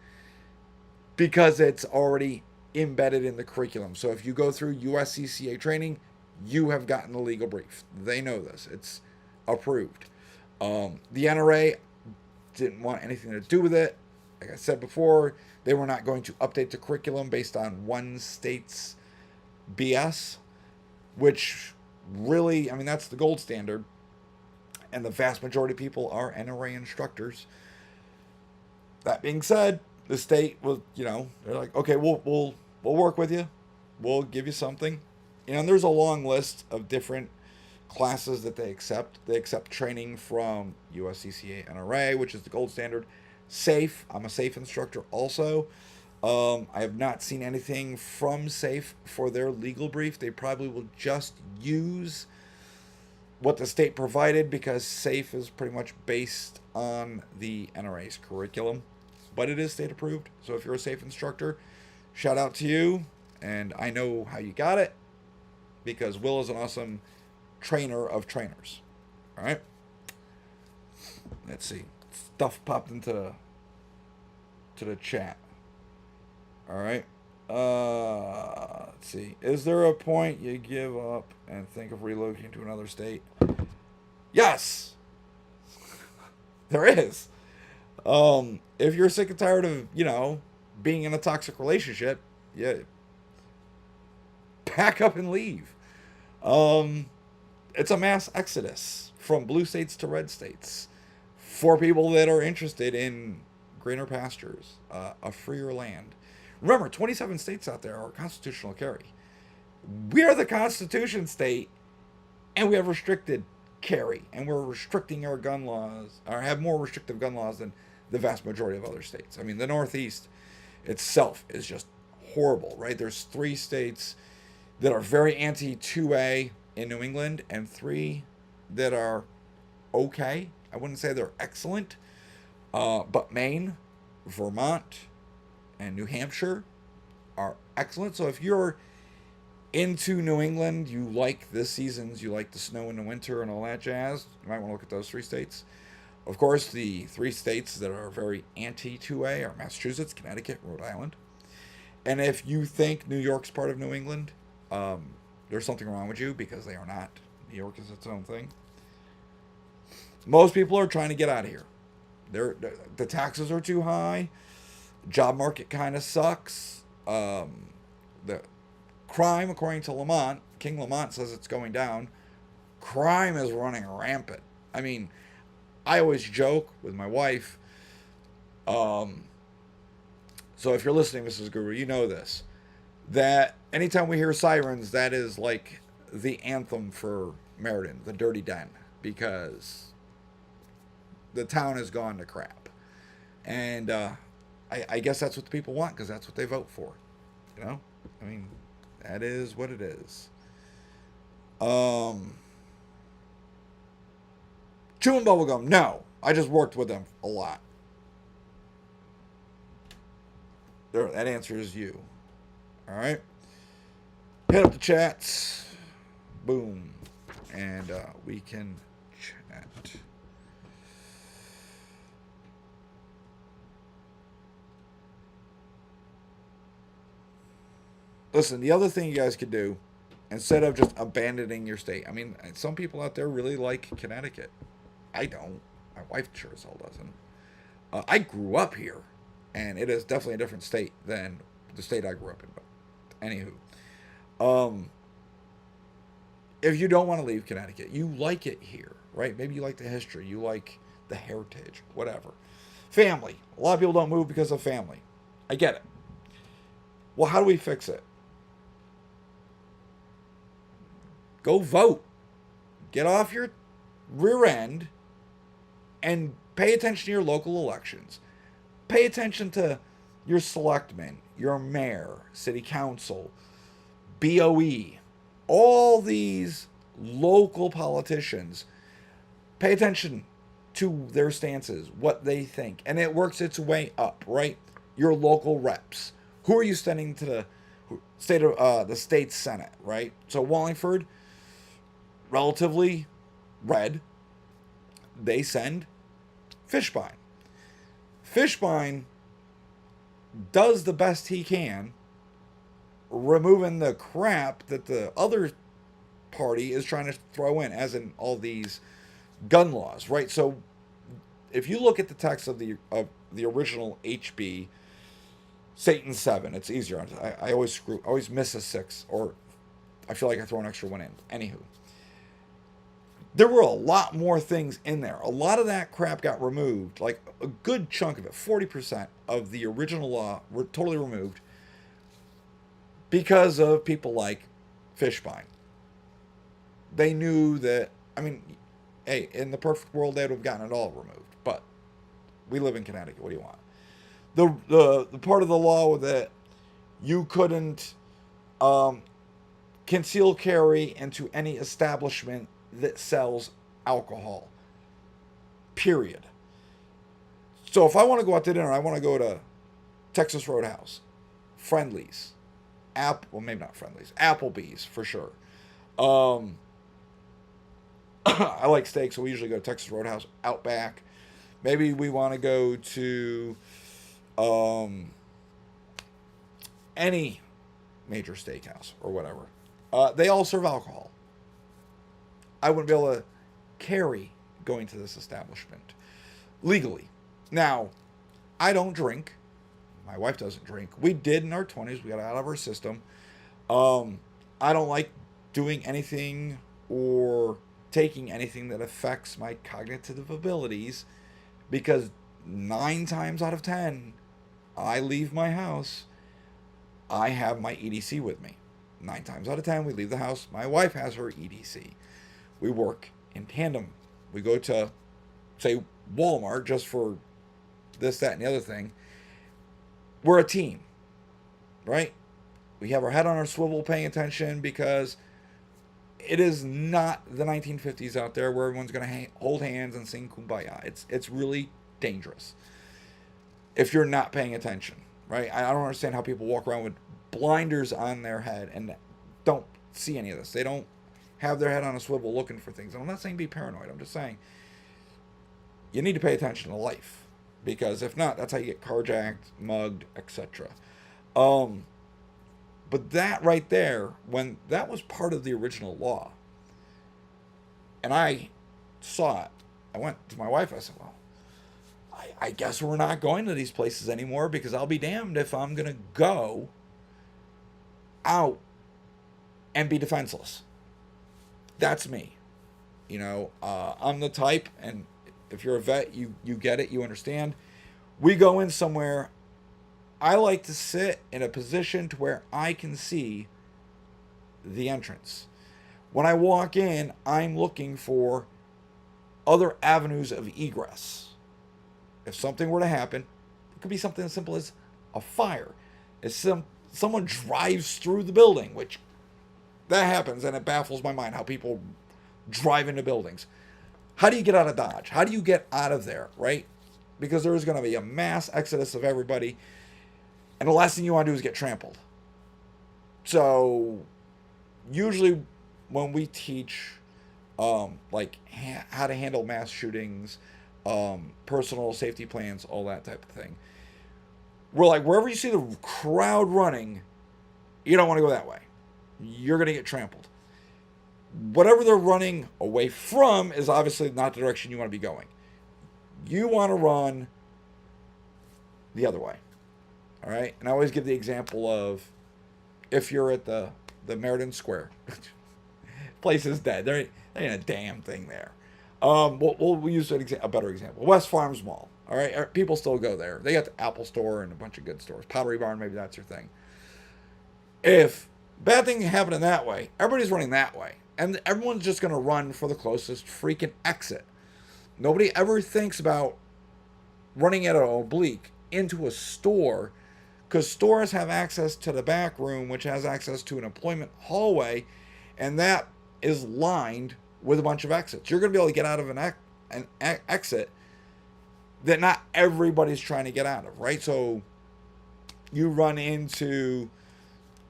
because it's already embedded in the curriculum. So if you go through USCCA training, you have gotten the legal brief. They know this. It's approved. The NRA didn't want anything to do with it. Like I said before, they were not going to update the curriculum based on one state's BS, which really, I mean, that's the gold standard. And the vast majority of people are NRA instructors. That being said, the state was, they're like, okay, we'll work with you. We'll give you something. And there's a long list of different classes that they accept. They accept training from USCCA NRA, which is the gold standard. SAFE, I'm a SAFE instructor also. I have not seen anything from SAFE for their legal brief. They probably will just use what the state provided because SAFE is pretty much based on the NRA's curriculum. But it is state approved. So if you're a SAFE instructor, shout out to you. And I know how you got it because Will is an awesome trainer of trainers. All right. Let's see. Stuff popped into the chat. All right. Let's see. Is there a point you give up and think of relocating to another state? Yes. There is. If you're sick and tired of, being in a toxic relationship, yeah, pack up and leave. It's a mass exodus from blue states to red states for people that are interested in greener pastures, a freer land. Remember, 27 states out there are constitutional carry. We are the Constitution state, and we have restricted carry, and we're restricting our gun laws, or have more restrictive gun laws than the vast majority of other states. I mean, the Northeast itself is just horrible, right? There's 3 states that are very anti 2A in New England, and 3 that are okay. I wouldn't say they're excellent, but Maine, Vermont, and New Hampshire are excellent. So if you're into New England, you like the seasons, you like the snow in the winter and all that jazz, you might want to look at those 3 states. Of course, the 3 states that are very anti 2A are Massachusetts, Connecticut, Rhode Island. And if you think New York's part of New England, there's something wrong with you, because they are not. New York is its own thing. Most people are trying to get out of here. The taxes are too high. Job market kind of sucks. The crime, according to Lamont, King Lamont says it's going down. Crime is running rampant. I mean, I always joke with my wife. So if you're listening, Mrs. Guru, you know this. That anytime we hear sirens, that is like the anthem for Meriden, the dirty den, because the town has gone to crap. And I guess that's what the people want, because that's what they vote for. You know? I mean, that is what it is. Chewing bubblegum, no. I just worked with them a lot. There, that answer is you. Alright? Hit up the chats. Boom. And we can chat. Listen, the other thing you guys could do, instead of just abandoning your state, I mean, some people out there really like Connecticut. I don't. My wife sure as hell doesn't. I grew up here, and it is definitely a different state than the state I grew up in. But anywho, if you don't want to leave Connecticut, you like it here, right? Maybe you like the history, you like the heritage, whatever. Family. A lot of people don't move because of family. I get it. Well, how do we fix it? Go vote. Get off your rear end and pay attention to your local elections. Pay attention to your selectmen, your mayor, city council, BOE, all these local politicians. Pay attention to their stances, what they think. And it works its way up, right? Your local reps. Who are you sending to the state senate, right? So Wallingford, relatively red. They send Fishbein. Fishbein does the best he can, removing the crap that the other party is trying to throw in, as in all these gun laws, right? So if you look at the text of the original HB Satan 7, it's easier. I always miss a 6, or I feel like I throw an extra one in. Anywho, there were a lot more things in there. A lot of that crap got removed. Like a good chunk of it, 40% of the original law were totally removed because of people like Fishbein. They knew that, I mean, hey, in the perfect world, they would have gotten it all removed. But we live in Connecticut. What do you want? The part of the law that you couldn't conceal carry into any establishment that sells alcohol. Period. So if I want to go out to dinner, I want to go to Texas Roadhouse, Friendly's, well, maybe not Friendly's, Applebee's for sure. I like steak, so we usually go to Texas Roadhouse, Outback. Maybe we want to go to any major steakhouse or whatever. They all serve alcohol. I wouldn't be able to carry going to this establishment legally. Now, I don't drink. My wife doesn't drink. We did in our 20s. We got out of our system. I don't like doing anything or taking anything that affects my cognitive abilities because 9 times out of 10, I leave my house, I have my EDC with me. 9 times out of 10, we leave the house, my wife has her EDC. We work in tandem. We go to, say, Walmart just for this, that, and the other thing. We're a team, right? We have our head on our swivel paying attention because it is not the 1950s out there where everyone's going to hold hands and sing Kumbaya. It's really dangerous if you're not paying attention, right? I don't understand how people walk around with blinders on their head and don't see any of this. They don't have their head on a swivel looking for things. And I'm not saying be paranoid. I'm just saying you need to pay attention to life, because if not, that's how you get carjacked, mugged, etc. But that right there, when that was part of the original law, and I saw it, I went to my wife. I said, well, I guess we're not going to these places anymore, because I'll be damned if I'm going to go out and be defenseless. That's me. I'm the type, and if you're a vet, you get it, you understand. We go in somewhere, I like to sit in a position to where I can see the entrance. When I walk in, I'm looking for other avenues of egress. If something were to happen, it could be something as simple as a fire. If someone drives through the building, which that happens, and it baffles my mind how people drive into buildings. How do you get out of Dodge? How do you get out of there, right? Because there is going to be a mass exodus of everybody, and the last thing you want to do is get trampled. So usually when we teach like how to handle mass shootings, personal safety plans, all that type of thing, we're like, wherever you see the crowd running, you don't want to go that way. You're going to get trampled. Whatever they're running away from is obviously not the direction you want to be going. You want to run the other way. All right? And I always give the example of if you're at the Meriden Square. Place is dead. There ain't a damn thing there. We'll use a better example. West Farms Mall. All right? People still go there. They got the Apple Store and a bunch of good stores. Pottery Barn, maybe that's your thing. If bad thing happening that way, everybody's running that way. And everyone's just going to run for the closest freaking exit. Nobody ever thinks about running at an oblique into a store, because stores have access to the back room, which has access to an employment hallway, and that is lined with a bunch of exits. You're going to be able to get out of an exit that not everybody's trying to get out of, right? So you run into,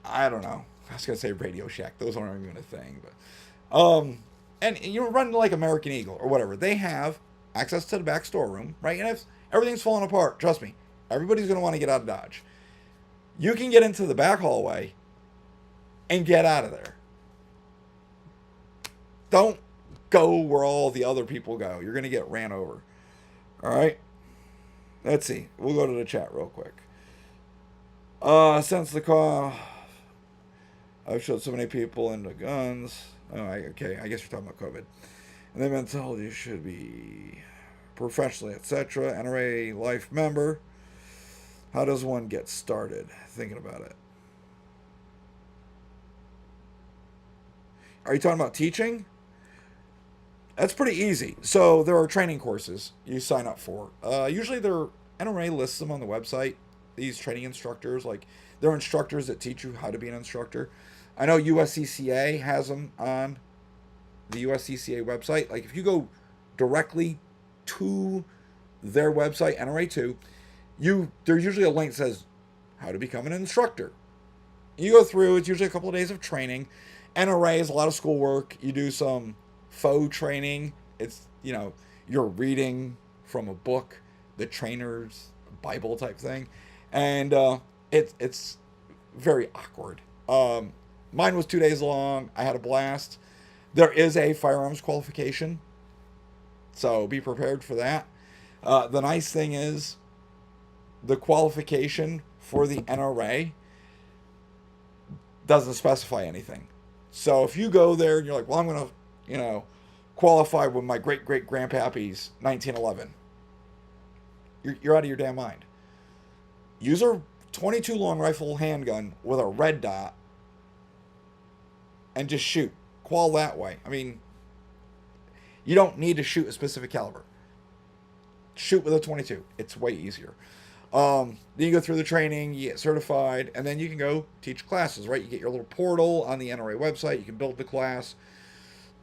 I don't know, I was going to say Radio Shack. Those aren't even a thing, but and you run like American Eagle or whatever. They have access to the back storeroom, right? And if everything's falling apart, trust me, everybody's going to want to get out of Dodge. You can get into the back hallway and get out of there. Don't go where all the other people go. You're going to get ran over. All right? Let's see. We'll go to the chat real quick. Since the call, I've showed so many people into guns. Okay, I guess you're talking about COVID. And they've been told you should be professionally, etc. NRA life member. How does one get started? Thinking about it. Are you talking about teaching? That's pretty easy. So there are training courses you sign up for. Usually NRA lists them on the website. These training instructors, like they're instructors that teach you how to be an instructor. I know USCCA has them on the USCCA website. Like if you go directly to their website, NRA2, there's usually a link that says how to become an instructor. You go through, it's usually a couple of days of training. NRA is a lot of schoolwork. You do some faux training. It's, you're reading from a book, the trainer's Bible type thing. And it's very awkward. Mine was 2 days long. I had a blast. There is a firearms qualification, so be prepared for that. The nice thing is the qualification for the NRA doesn't specify anything. So if you go there and you're like, well, I'm going to, qualify with my great-great-grandpappy's 1911. You're out of your damn mind. Use a 22 long rifle handgun with a red dot and just shoot. Qual that way. I mean, you don't need to shoot a specific caliber. Shoot with a 22. It's way easier. Then you go through the training, you get certified, and then you can go teach classes, right? You get your little portal on the NRA website. You can build the class,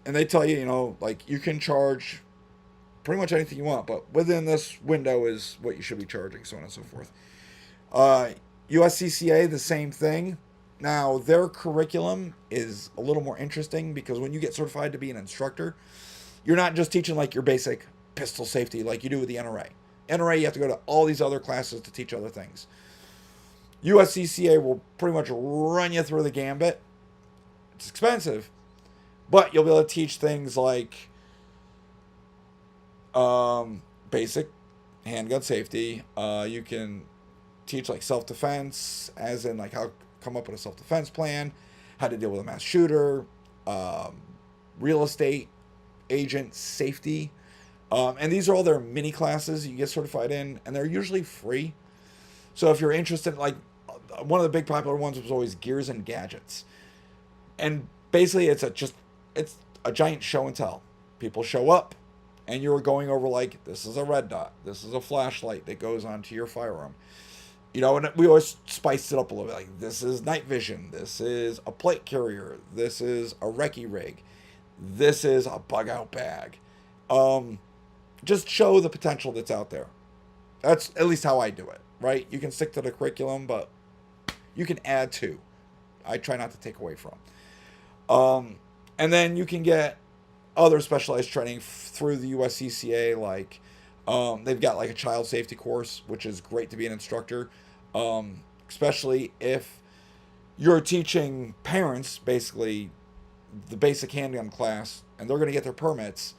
and they tell you, like you can charge pretty much anything you want, but within this window is what you should be charging, so on and so forth. USCCA, the same thing. Now, their curriculum is a little more interesting because when you get certified to be an instructor, you're not just teaching like your basic pistol safety like you do with the NRA. NRA, you have to go to all these other classes to teach other things. USCCA will pretty much run you through the gambit. It's expensive, but you'll be able to teach things like basic handgun safety. You can teach like self-defense, as in like how to come up with a self-defense plan, how to deal with a mass shooter, real estate agent safety. And these are all their mini classes you get certified in, and they're usually free. So if you're interested, like one of the big popular ones was always gears and gadgets. And basically it's a giant show and tell. People show up and you're going over like, this is a red dot, this is a flashlight that goes onto your firearm. And we always spiced it up a little bit. Like, this is night vision, this is a plate carrier, this is a recce rig, this is a bug out bag. Just show the potential that's out there. That's at least how I do it, right? You can stick to the curriculum, but you can add to. I try not to take away from. And then you can get other specialized training through the USCCA, like they've got like a child safety course, which is great to be an instructor, especially if you're teaching parents basically the basic handgun class, and they're going to get their permits.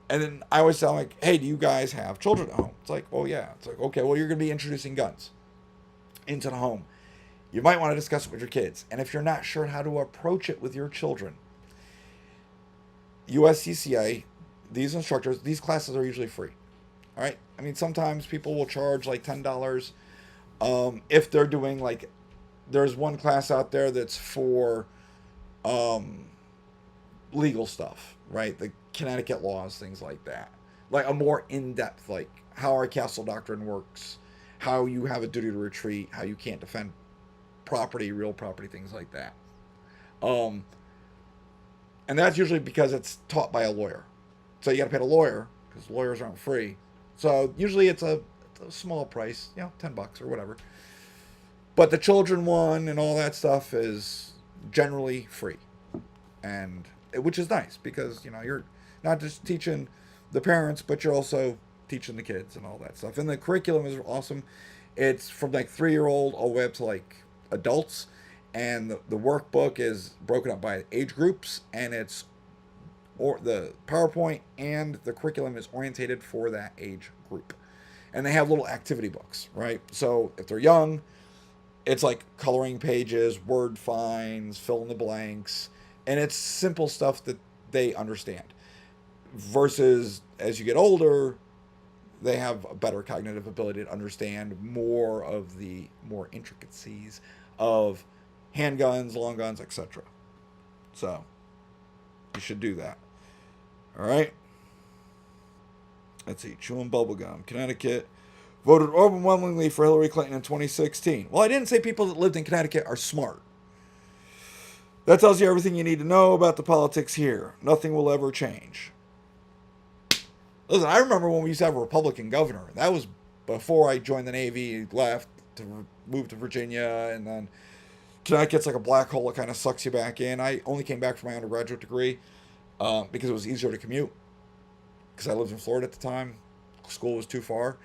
And then I always tell them, like, hey, do you guys have children at home? It's like, well, yeah. It's like, okay, well, you're going to be introducing guns into the home. You might want to discuss it with your kids. And if you're not sure how to approach it with your children, USCCA, these instructors, these classes are usually free. All right? I mean, sometimes people will charge like $10 if they're doing like, there's one class out there that's for legal stuff, right? The Connecticut laws, things like that. Like a more in-depth, like how our castle doctrine works, how you have a duty to retreat, how you can't defend property, real property, things like that. And that's usually because it's taught by a lawyer. So you got to pay a lawyer because lawyers aren't free. So usually it's a small price, $10 or whatever. But the children one and all that stuff is generally free, and which is nice because you're not just teaching the parents, but you're also teaching the kids and all that stuff. And the curriculum is awesome. It's from like 3-year-old all the way up to like adults, and the workbook is broken up by age groups, and the PowerPoint and the curriculum is orientated for that age group. And they have little activity books, right? So if they're young, it's like coloring pages, word finds, fill in the blanks, and it's simple stuff that they understand. Versus as you get older, they have a better cognitive ability to understand more of the more intricacies of handguns, long guns, etc. So you should do that. All right. Let's see. Chewing bubblegum. Connecticut voted overwhelmingly for Hillary Clinton in 2016. Well, I didn't say people that lived in Connecticut are smart. That tells you everything you need to know about the politics here. Nothing will ever change. Listen, I remember when we used to have a Republican governor. That was before I joined the Navy, left to move to Virginia, and then Connecticut's like a black hole that kind of sucks you back in. I only came back for my undergraduate degree because it was easier to commute. Because I lived in Florida at the time. School was too far.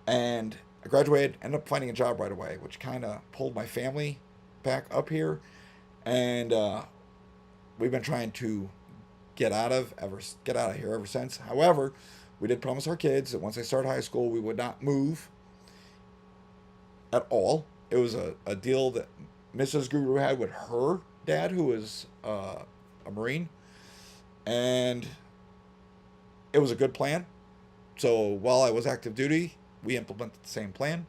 And I graduated, ended up finding a job right away, which kind of pulled my family back up here. And we've been trying to get out of here ever since. However, we did promise our kids that once they start high school, we would not move at all. It was a deal that Mrs. Guru had with her dad, who was a Marine. And it was a good plan. So while I was active duty, we implemented the same plan.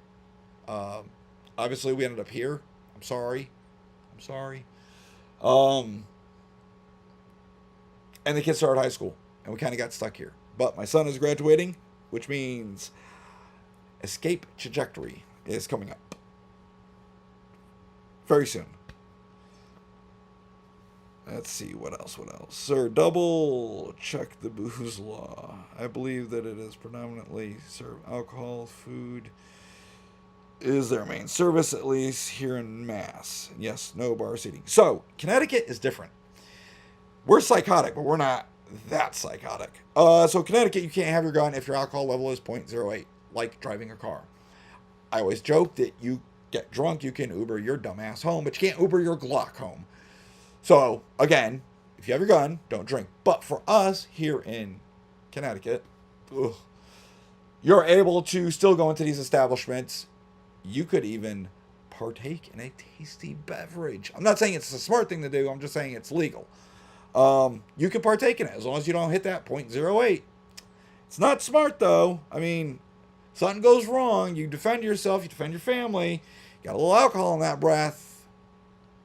Um, Obviously, we ended up here. I'm sorry. I'm sorry. Um, and the kids started high school, and we kind of got stuck here. But my son is graduating, which means Escape Trajectory is coming up very soon. Let's see, what else? What else? Sir, double check the booze law. I believe that it is predominantly serve alcohol, food is their main service, at least here in Mass. Yes, no bar seating. So, Connecticut is different. We're psychotic, but we're not that psychotic. So Connecticut, you can't have your gun if your alcohol level is 0.08, like driving a car. I always joke that you get drunk, you can Uber your dumbass home, but you can't Uber your Glock home. So, again, if you have your gun, don't drink. But for us here in Connecticut, ugh, you're able to still go into these establishments. You could even partake in a tasty beverage. I'm not saying it's a smart thing to do. I'm just saying it's legal. You can partake in it as long as you don't hit that 0.08. It's not smart, though. I mean, something goes wrong. You defend yourself. You defend your family. You got a little alcohol in that breath.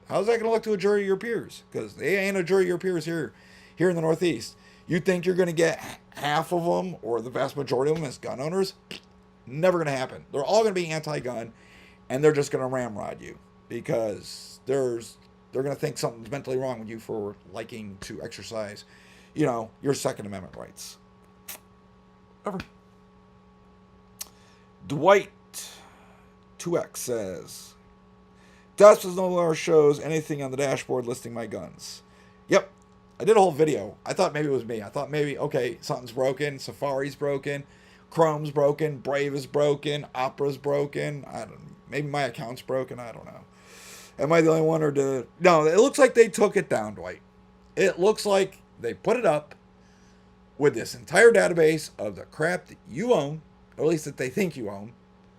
How's that going to look to a jury of your peers? Because they ain't a jury of your peers here in the Northeast. You think you're going to get half of them or the vast majority of them as gun owners? Never going to happen. They're all going to be anti-gun, and they're just going to ramrod you because they're going to think something's mentally wrong with you for liking to exercise, your Second Amendment rights. Whatever. Dwight 2X says, Desp no longer shows anything on the dashboard listing my guns. Yep. I did a whole video. I thought maybe it was me. I thought maybe, okay, something's broken. Safari's broken. Chrome's broken. Brave is broken. Opera's broken. Maybe my account's broken. I don't know. Am I the only one No, it looks like they took it down, Dwight. It looks like they put it up with this entire database of the crap that you own, or at least that they think you own,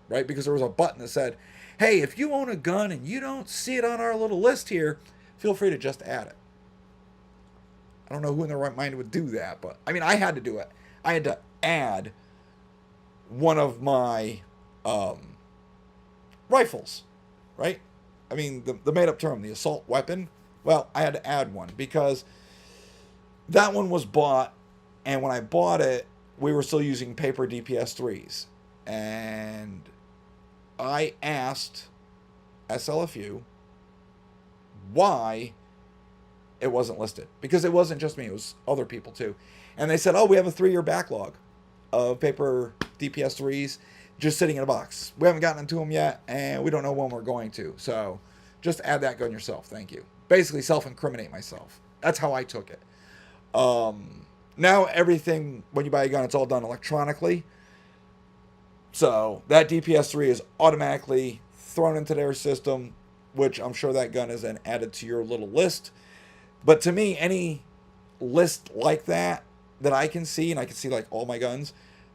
right? Because there was a button that said, hey, if you own a gun and you don't see it on our little list here, feel free to just add it. I don't know who in their right mind would do that, but I mean, I had to do it. I had to add one of my rifles, right? I mean, the made-up term, the assault weapon. Well, I had to add one because that one was bought, and when I bought it, we were still using paper DPS-3s. And I asked SLFU why it wasn't listed. Because it wasn't just me, it was other people too. And they said, oh, we have a 3-year backlog of paper DPS-3s just sitting in a box. We haven't gotten into them yet, and we don't know when we're going to. So just add that gun yourself. Thank you. Basically self-incriminate myself. That's how I took it. Now everything, when you buy a gun, it's all done electronically. So that DPS-3 is automatically thrown into their system, which I'm sure that gun is then added to your little list. But to me, any list like that I can see, and I can see like all my guns,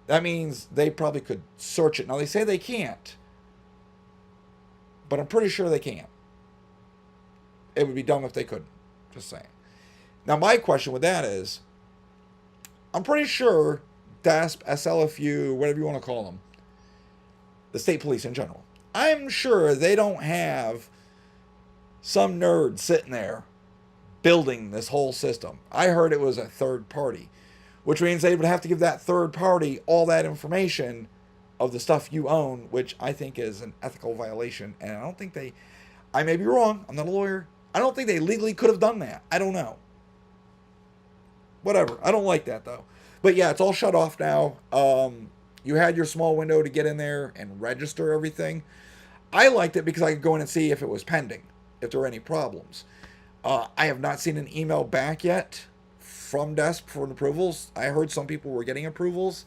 that means they probably could search it. Now they say they can't, but I'm pretty sure they can. It would be dumb if they couldn't. Just saying. Now my question with that is, I'm pretty sure DASP, SLFU, whatever you want to call them, the state police in general, I'm sure they don't have some nerd sitting there building this whole system. I heard it was a third party, which means they would have to give that third party all that information of the stuff you own, which I think is an ethical violation. And I don't think I may be wrong, I'm not a lawyer, I don't think they legally could have done that. I don't know. Whatever. I don't like that though. But yeah, it's all shut off now. You had your small window to get in there and register everything. I liked it because I could go in and see if it was pending, if there were any problems. I have not seen an email back yet from DESP for approvals. I heard some people were getting approvals.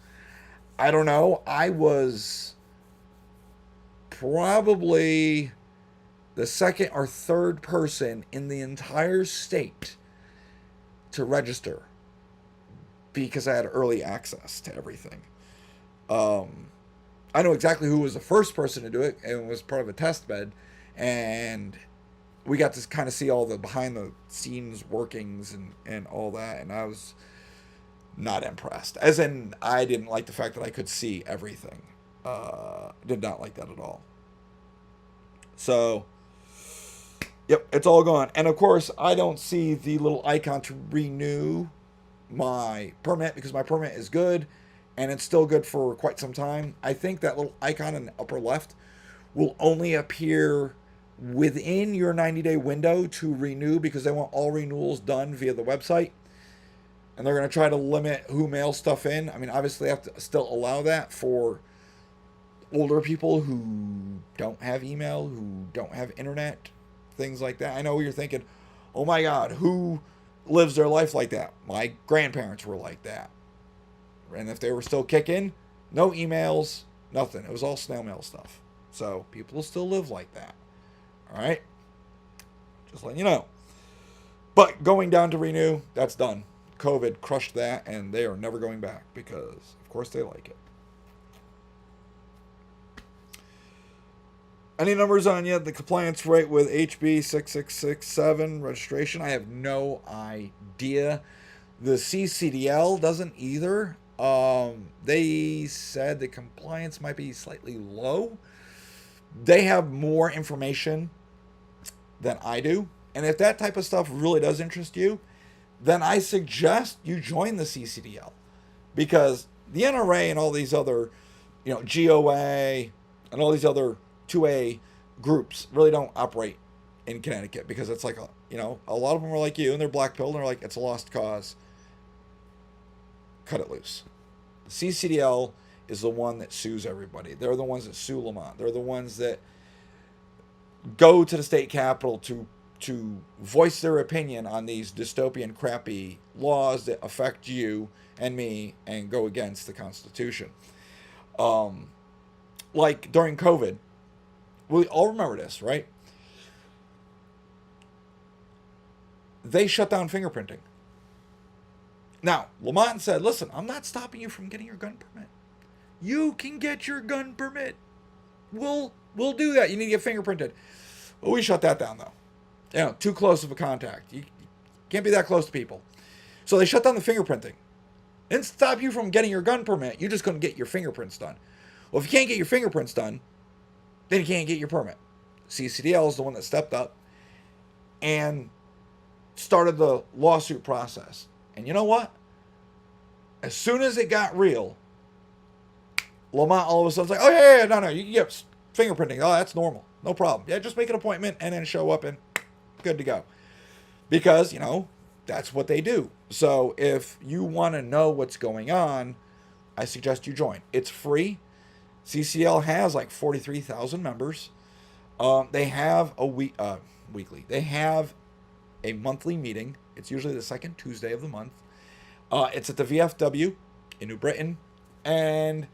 I don't know. I was probably the second or third person in the entire state to register because I had early access to everything. I know exactly who was the first person to do it, and it was part of a test bed, and we got to kind of see all the behind the scenes workings and all that, and I was not impressed. As in, I didn't like the fact that I could see everything. did not like that at all. So, yep, it's all gone. And of course, I don't see the little icon to renew my permit because my permit is good and it's still good for quite some time. I think that little icon in the upper left will only appear within your 90-day window to renew because they want all renewals done via the website. And they're going to try to limit who mails stuff in. I mean, obviously, they have to still allow that for older people who don't have email, who don't have internet, things like that. I know you're thinking, oh my God, who lives their life like that? My grandparents were like that. And if they were still kicking, no emails, nothing. It was all snail mail stuff. So people still live like that. All right? Just letting you know. But going down to renew, that's done. COVID crushed that, and they are never going back because, of course, they like it. Any numbers on yet? The compliance rate with HB 6667 registration? I have no idea. The CCDL doesn't either. They said the compliance might be slightly low. They have more information than I do. And if that type of stuff really does interest you, then I suggest you join the CCDL. Because the NRA and all these other, GOA and all these other 2A groups really don't operate in Connecticut because it's like, a lot of them are like you and they're black pilled and they're like, it's a lost cause. Cut it loose. The CCDL is the one that sues everybody. They're the ones that sue Lamont. They're the ones that go to the state capitol to voice their opinion on these dystopian, crappy laws that affect you and me and go against the Constitution. Like during COVID, we all remember this, right? They shut down fingerprinting. Now, Lamont said, listen, I'm not stopping you from getting your gun permit. You can get your gun permit. We'll do that. You need to get fingerprinted. Well, we shut that down, though. Too close of a contact. You can't be that close to people. So they shut down the fingerprinting. Didn't stop you from getting your gun permit. You just couldn't get your fingerprints done. Well, if you can't get your fingerprints done, then you can't get your permit. CCDL is the one that stepped up and started the lawsuit process. And you know what? As soon as it got real, Lamont all of a sudden was like, oh, yeah, no, you can get fingerprinting. Oh, that's normal. No problem. Yeah, just make an appointment and then show up and good to go. Because, that's what they do. So if you want to know what's going on, I suggest you join. It's free. CCL has like 43,000 members. They have a weekly. They have a monthly meeting. It's usually the second Tuesday of the month. It's at the VFW in New Britain. And,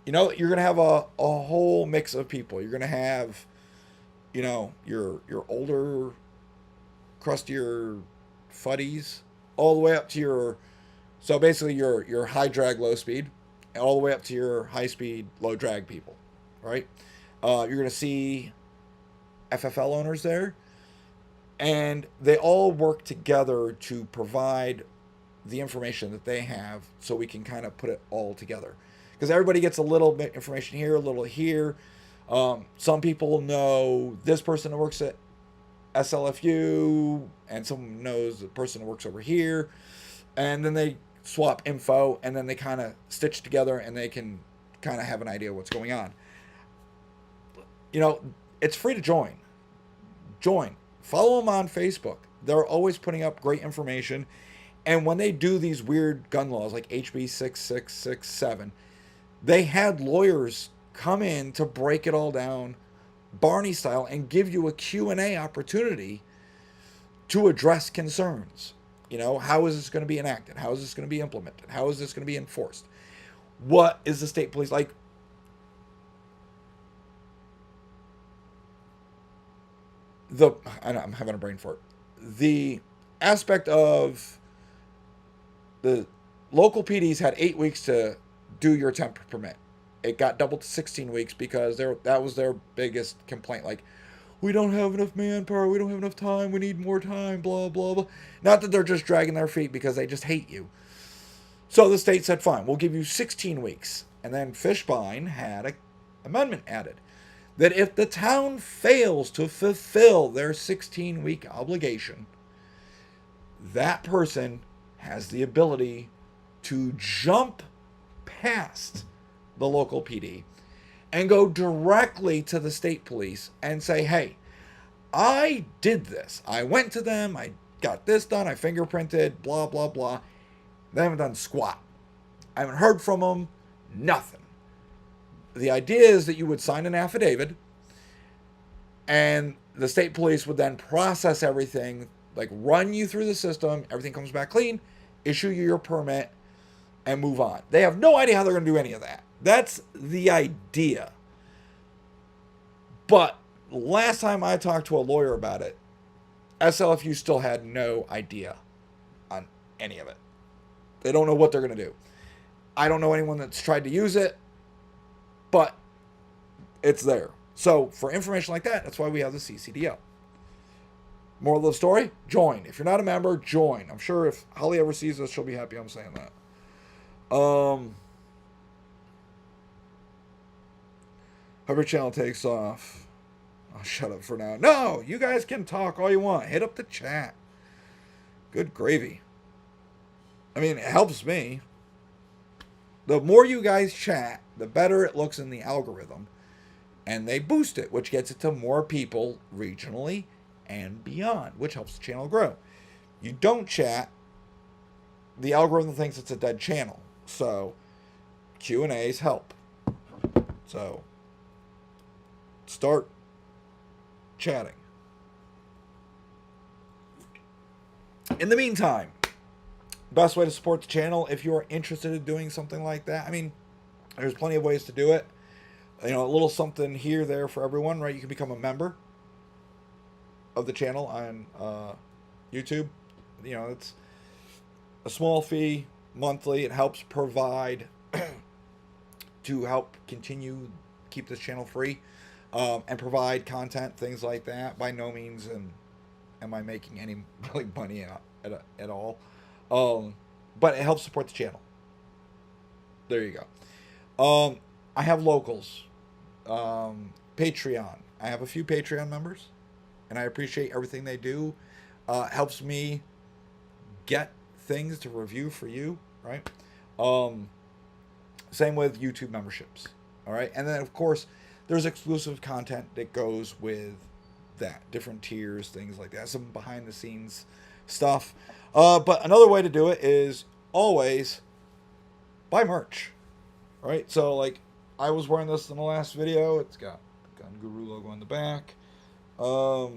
you're going to have a whole mix of people. You're going to have, your older, crustier fuddies all the way up to your high drag, low speed, all the way up to your high speed, low drag people, right? You're going to see FFL owners there, and they all work together to provide the information that they have so we can kind of put it all together. Because everybody gets a little bit information here, a little here. Some people know this person that works at SLFU, and someone knows the person who works over here, and then they swap info, and then they kind of stitch together, and they can kind of have an idea what's going on. It's free to join. Follow them on Facebook. They're always putting up great information, and when they do these weird gun laws like HB 6667, they had lawyers come in to break it all down Barney style and give you a Q&A opportunity to address concerns. How is this going to be enacted? How is this going to be implemented? How is this going to be enforced? What is the state police like? I'm having a brain fart. The aspect of the local PDs had 8 weeks to do your temp permit. It got doubled to 16 weeks because that was their biggest complaint. Like, we don't have enough manpower, we don't have enough time, we need more time, blah, blah, blah. Not that they're just dragging their feet because they just hate you. So the state said, fine, we'll give you 16 weeks. And then Fishbein had an amendment added that if the town fails to fulfill their 16-week obligation, that person has the ability to jump past the local PD and go directly to the state police and say, hey, I did this. I went to them. I got this done. I fingerprinted, blah, blah, blah. They haven't done squat. I haven't heard from them. Nothing. The idea is that you would sign an affidavit and the state police would then process everything, like run you through the system. Everything comes back clean, issue you your permit, and move on. They have no idea how they're going to do any of that. That's the idea. But last time I talked to a lawyer about it, SLFU still had no idea on any of it. They don't know what they're going to do. I don't know anyone that's tried to use it, but it's there. So for information like that, that's why we have the CCDL. Moral of the story, join. If you're not a member, join. I'm sure if Holly ever sees this, she'll be happy I'm saying that. Hope your channel takes off. I'll shut up for now. No, you guys can talk all you want. Hit up the chat. Good gravy. I mean, it helps me. The more you guys chat, the better it looks in the algorithm. And they boost it, which gets it to more people regionally and beyond, which helps the channel grow. You don't chat, the algorithm thinks it's a dead channel. So Q&As help. So start chatting. In the meantime, best way to support the channel if you are interested in doing something like that. I mean, there's plenty of ways to do it. You know, a little something here, there for everyone, right? You can become a member of the channel on YouTube. You know, it's a small fee monthly. It helps provide to help continue keep this channel free and provide content, things like that. By no means am I making any really money at all. But it helps support the channel. There you go. I have locals. Patreon. I have a few Patreon members, and I appreciate everything they do. Helps me get things to review for you, right? Same with YouTube memberships, all right? And then, of course, there's exclusive content that goes with that. Different tiers, things like that. Some behind-the-scenes stuff. But another way to do it is always buy merch, right? So, like, I was wearing this in the last video. It's got the Gun Guru logo on the back. Of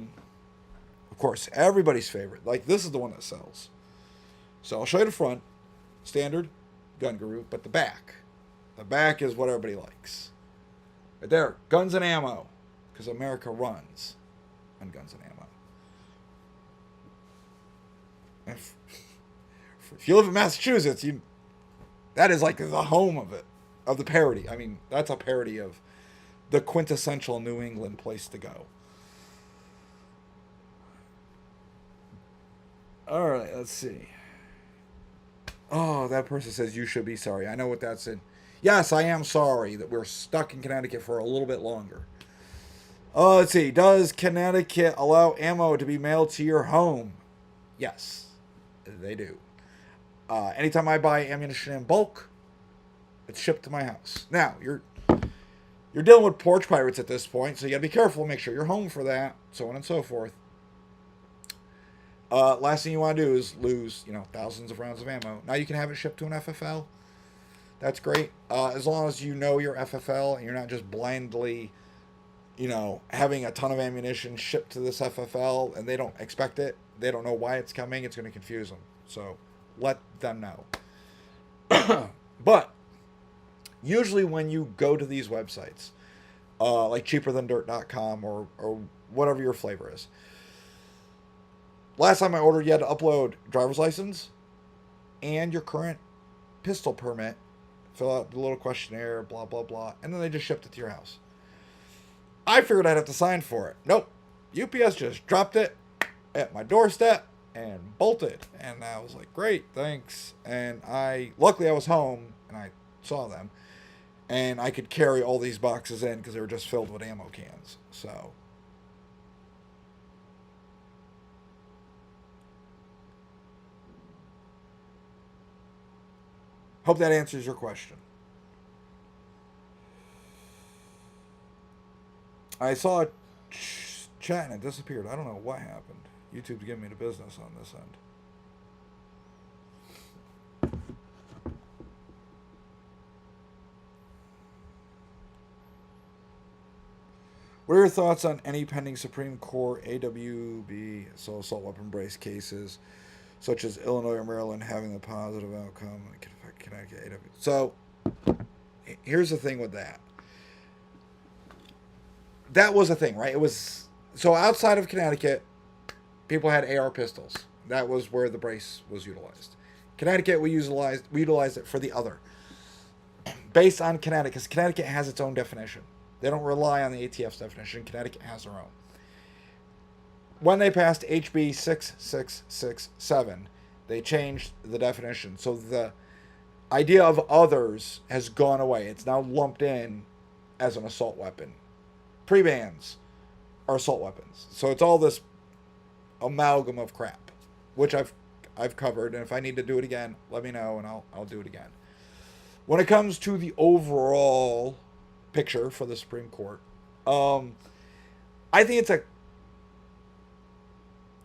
course, everybody's favorite. Like, this is the one that sells. So I'll show you the front. Standard Gun Guru. But the back. The back is what everybody likes. Right there. Guns and ammo. Because America runs on guns and ammo. If you live in Massachusetts, that is like the home of it. Of the parody. I mean, that's a parody of the quintessential New England place to go. Alright, let's see. Oh, that person says you should be sorry. I know what that's in. Yes, I am sorry that we're stuck in Connecticut for a little bit longer. Let's see. Does Connecticut allow ammo to be mailed to your home? Yes, they do. Anytime I buy ammunition in bulk, it's shipped to my house. Now, you're dealing with porch pirates at this point, so you gotta be careful, make sure you're home for that, so on and so forth. Last thing you want to do is lose, thousands of rounds of ammo. Now you can have it shipped to an FFL. That's great. As long as you know your FFL and you're not just blindly, having a ton of ammunition shipped to this FFL and they don't expect it. They don't know why it's coming. It's going to confuse them. So let them know. But usually when you go to these websites, like cheaperthandirt.com or whatever your flavor is, last time I ordered, you had to upload driver's license and your current pistol permit, fill out the little questionnaire, blah, blah, blah, and then they just shipped it to your house. I figured I'd have to sign for it. Nope. UPS just dropped it at my doorstep and bolted. And I was like, great, thanks. And luckily I was home and I saw them. and I could carry all these boxes in because they were just filled with ammo cans. So hope that answers your question. I saw a chat and it disappeared. I don't know what happened. YouTube's giving me the business on this end. What are your thoughts on any pending Supreme Court AWB, so assault weapon brace cases, such as Illinois or Maryland having the positive outcome that could affect Connecticut AWB? So here's the thing with that. That was a thing, right? It was so outside of Connecticut, people had AR pistols. That was where the brace was utilized. Connecticut, we utilized it for the other, based on Connecticut, because Connecticut has its own definition. They don't rely on the ATF's definition. Connecticut has their own. When they passed HB 6667, they changed the definition. So the idea of others has gone away. It's now lumped in as an assault weapon. Pre-bans are assault weapons. So it's all this amalgam of crap, which I've covered. And if I need to do it again, let me know and I'll do it again. When it comes to the overall picture for the Supreme Court, I think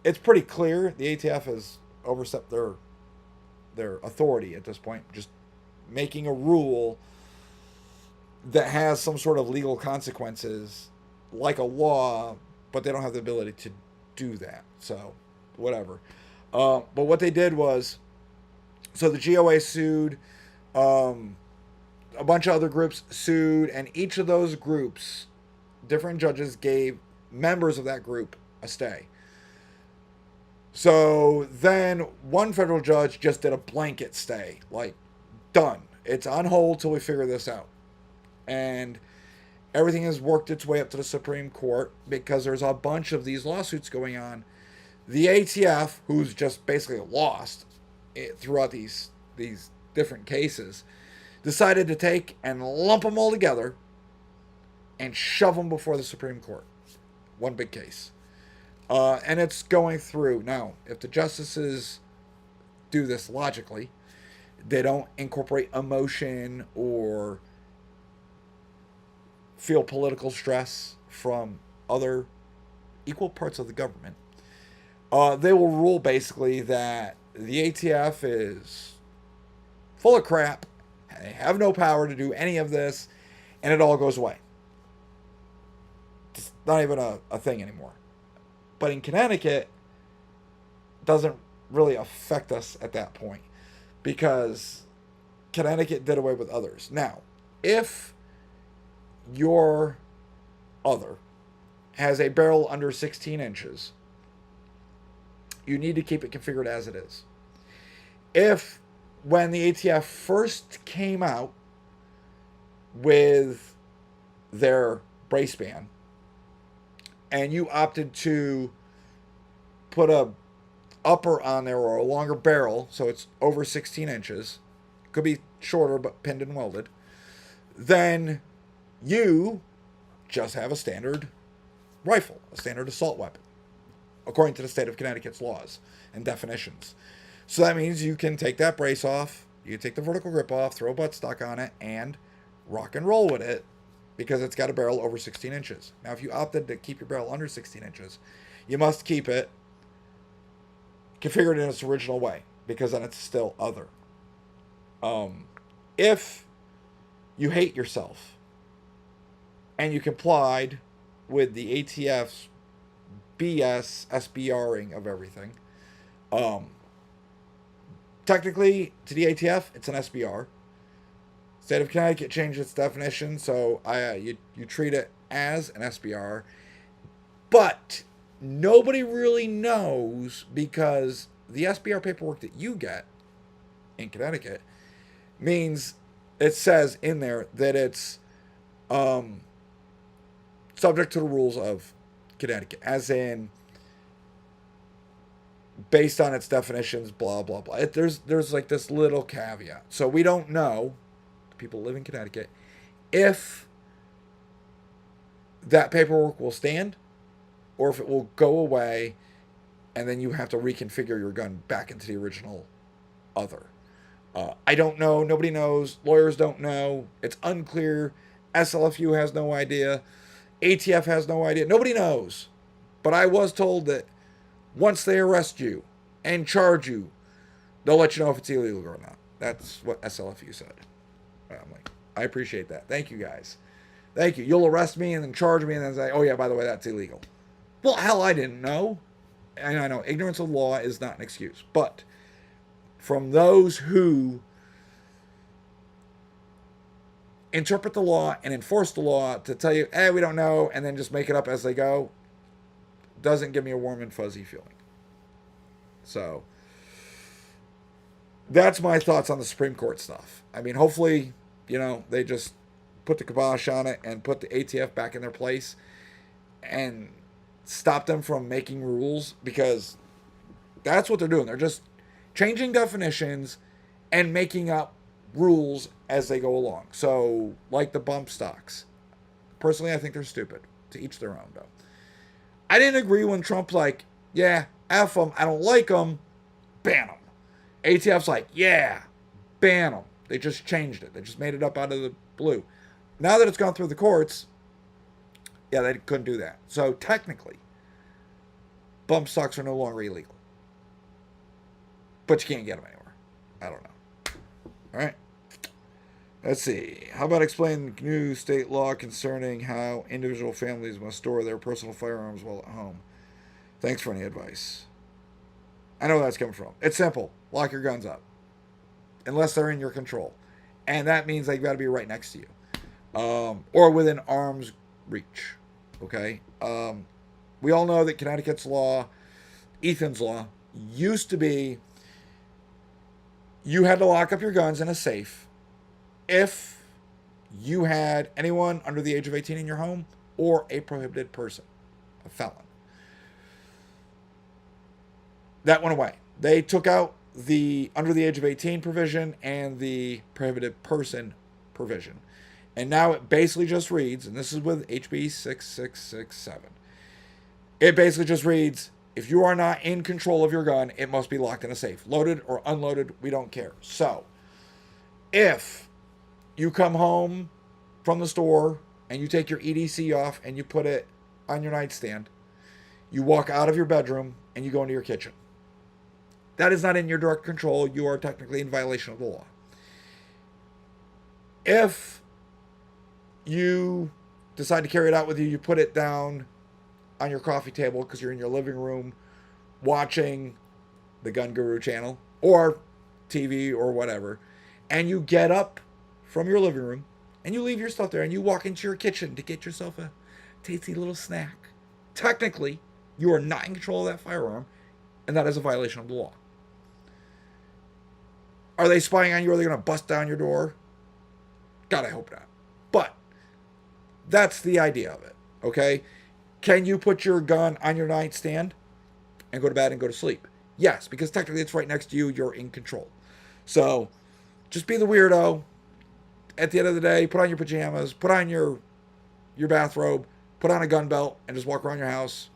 it's pretty clear the ATF has overstepped their authority at this point, just making a rule that has some sort of legal consequences like a law, but they don't have the ability to do that. So whatever. But what they did was, so the GOA sued, a bunch of other groups sued, and each of those groups, different judges gave members of that group a stay. So then one federal judge just did a blanket stay, like, done. It's on hold till we figure this out. And everything has worked its way up to the Supreme Court because there's a bunch of these lawsuits going on. The ATF, who's just basically lost throughout these different cases, decided to take and lump them all together and shove them before the Supreme Court. One big case. And it's going through. Now, if the justices do this logically, they don't incorporate emotion or feel political stress from other equal parts of the government, they will rule basically that the ATF is full of crap. They have no power to do any of this, and it all goes away. It's not even a thing anymore. But in Connecticut, it doesn't really affect us at that point because Connecticut did away with others. Now, if your other has a barrel under 16 inches, you need to keep it configured as it is. If when the ATF first came out with their brace ban, and you opted to put a upper on there or a longer barrel, so it's over 16 inches, could be shorter but pinned and welded, then you just have a standard rifle, a standard assault weapon, according to the state of Connecticut's laws and definitions. So that means you can take that brace off, you take the vertical grip off, throw a buttstock on it, and rock and roll with it because it's got a barrel over 16 inches. Now, if you opted to keep your barrel under 16 inches, you must keep it configured in its original way because then it's still other. If you hate yourself and you complied with the ATF's BS SBRing of everything, technically, to the ATF, it's an SBR. State of Connecticut changed its definition, so you treat it as an SBR. But nobody really knows because the SBR paperwork that you get in Connecticut means it says in there that it's subject to the rules of Connecticut, as in based on its definitions, blah, blah, blah. There's like this little caveat. So we don't know, people live in Connecticut, if that paperwork will stand or if it will go away and then you have to reconfigure your gun back into the original other. I don't know. Nobody knows. Lawyers don't know. It's unclear. SLFU has no idea. ATF has no idea. Nobody knows. But I was told that once they arrest you and charge you, they'll let you know if it's illegal or not. That's what SLFU said. I'm like, I appreciate that. Thank you, guys. Thank you. You'll arrest me and then charge me and then say, oh, yeah, by the way, that's illegal. Well, hell, I didn't know. And I know ignorance of law is not an excuse. But from those who interpret the law and enforce the law to tell you, we don't know, and then just make it up as they go, doesn't give me a warm and fuzzy feeling. So that's my thoughts on the Supreme Court stuff. I mean, hopefully, they just put the kibosh on it and put the ATF back in their place and stop them from making rules, because that's what they're doing. They're just changing definitions and making up rules as they go along. So, like the bump stocks. Personally, I think they're stupid. To each their own, though. I didn't agree when Trump's like, yeah, F them, I don't like them, ban them. ATF's like, yeah, ban them. They just changed it. They just made it up out of the blue. Now that it's gone through the courts, yeah, they couldn't do that. So technically, bump stocks are no longer illegal. But you can't get them anywhere. I don't know. All right. Let's see. How about explain new state law concerning how individual families must store their personal firearms while at home? Thanks for any advice. I know where that's coming from. It's simple. Lock your guns up. Unless they're in your control. And that means they've got to be right next to you. Or within arm's reach. Okay? We all know that Connecticut's law, Ethan's law, used to be you had to lock up your guns in a safe if you had anyone under the age of 18 in your home or a prohibited person, a felon. That went away. They took out the under the age of 18 provision and the prohibited person provision. And now it basically just reads, and this is with HB 6667, it basically just reads, if you are not in control of your gun, it must be locked in a safe. Loaded or unloaded, we don't care. So, if you come home from the store and you take your EDC off and you put it on your nightstand, you walk out of your bedroom and you go into your kitchen. That is not in your direct control. You are technically in violation of the law. If you decide to carry it out with you, you put it down on your coffee table because you're in your living room watching the Gun Guru channel or TV or whatever, and you get up from your living room and you leave your stuff there and you walk into your kitchen to get yourself a tasty little snack. Technically, you are not in control of that firearm, and that is a violation of the law. Are they spying on you? Are they going to bust down your door? God, I hope not. But that's the idea of it, okay? Can you put your gun on your nightstand and go to bed and go to sleep? Yes, because technically it's right next to you. You're in control. So just be the weirdo. At the end of the day, put on your pajamas, put on your bathrobe, put on a gun belt, and just walk around your house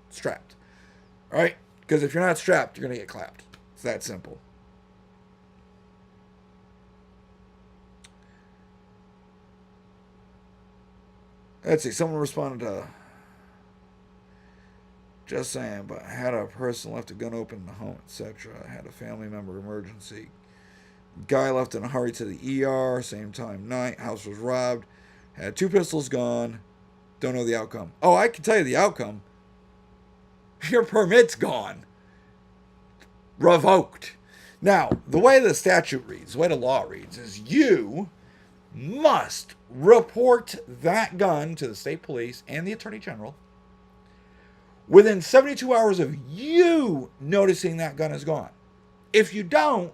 strapped. All right? Because if you're not strapped, you're going to get clapped. It's that simple. Let's see. Someone responded to, just saying, but I had a person left a gun open in the home, etc. I had a family member emergency. Guy left in a hurry to the ER. Same time night. House was robbed. Had 2 pistols gone. Don't know the outcome. Oh, I can tell you the outcome. Your permit's gone. Revoked. Now, the way the statute reads, the way the law reads, is you must report that gun to the state police and the attorney general within 72 hours of you noticing that gun is gone. If you don't,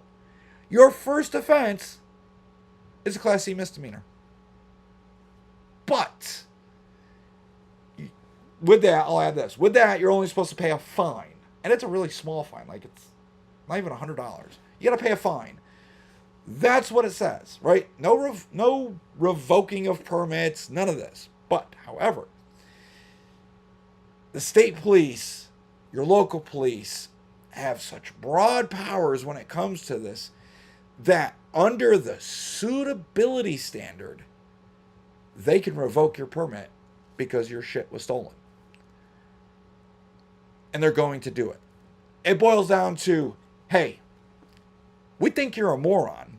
your first offense is a Class C misdemeanor. But with that, I'll add this. With that, you're only supposed to pay a fine. And it's a really small fine. Like, it's not even $100. You got to pay a fine. That's what it says, right? No revoking of permits, none of this. But, however, the state police, your local police, have such broad powers when it comes to this that under the suitability standard, they can revoke your permit because your shit was stolen. And they're going to do it. It boils down to, hey, we think you're a moron,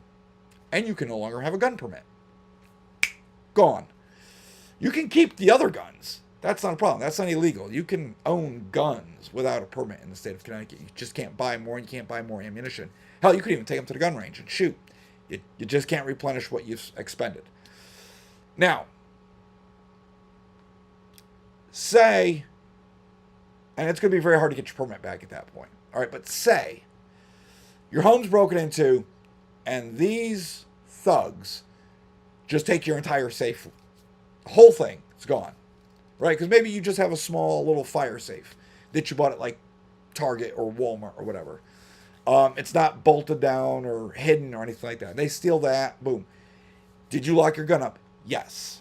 and you can no longer have a gun permit. Gone. You can keep the other guns. That's not a problem. That's not illegal. You can own guns without a permit in the state of Connecticut. You just can't buy more, and you can't buy more ammunition. Hell, you could even take them to the gun range and shoot. You just can't replenish what you've expended. Now, say, and it's going to be very hard to get your permit back at that point. All right, but say your home's broken into, and these thugs just take your entire safe. The whole thing is gone, right? Because maybe you just have a small little fire safe that you bought at like Target or Walmart or whatever. It's not bolted down or hidden or anything like that. They steal that, boom. Did you lock your gun up? Yes.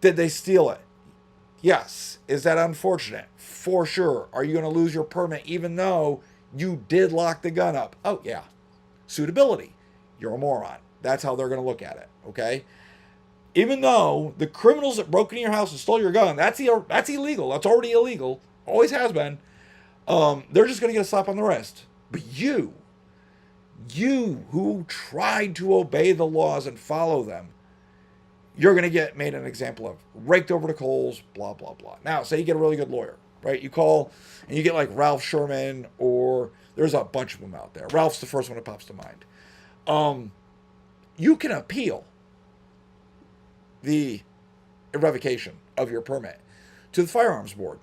Did they steal it? Yes. Is that unfortunate? For sure. Are you going to lose your permit even though you did lock the gun up? Oh, yeah. Suitability. You're a moron. That's how they're going to look at it, okay? Even though the criminals that broke into your house and stole your gun, that's illegal. That's already illegal. Always has been. They're just going to get a slap on the wrist. But you who tried to obey the laws and follow them, you're going to get made an example of, raked over the coals, blah, blah, blah. Now, say you get a really good lawyer, right? You call and you get like Ralph Sherman, or there's a bunch of them out there. Ralph's the first one that pops to mind. You can appeal the revocation of your permit to the firearms board,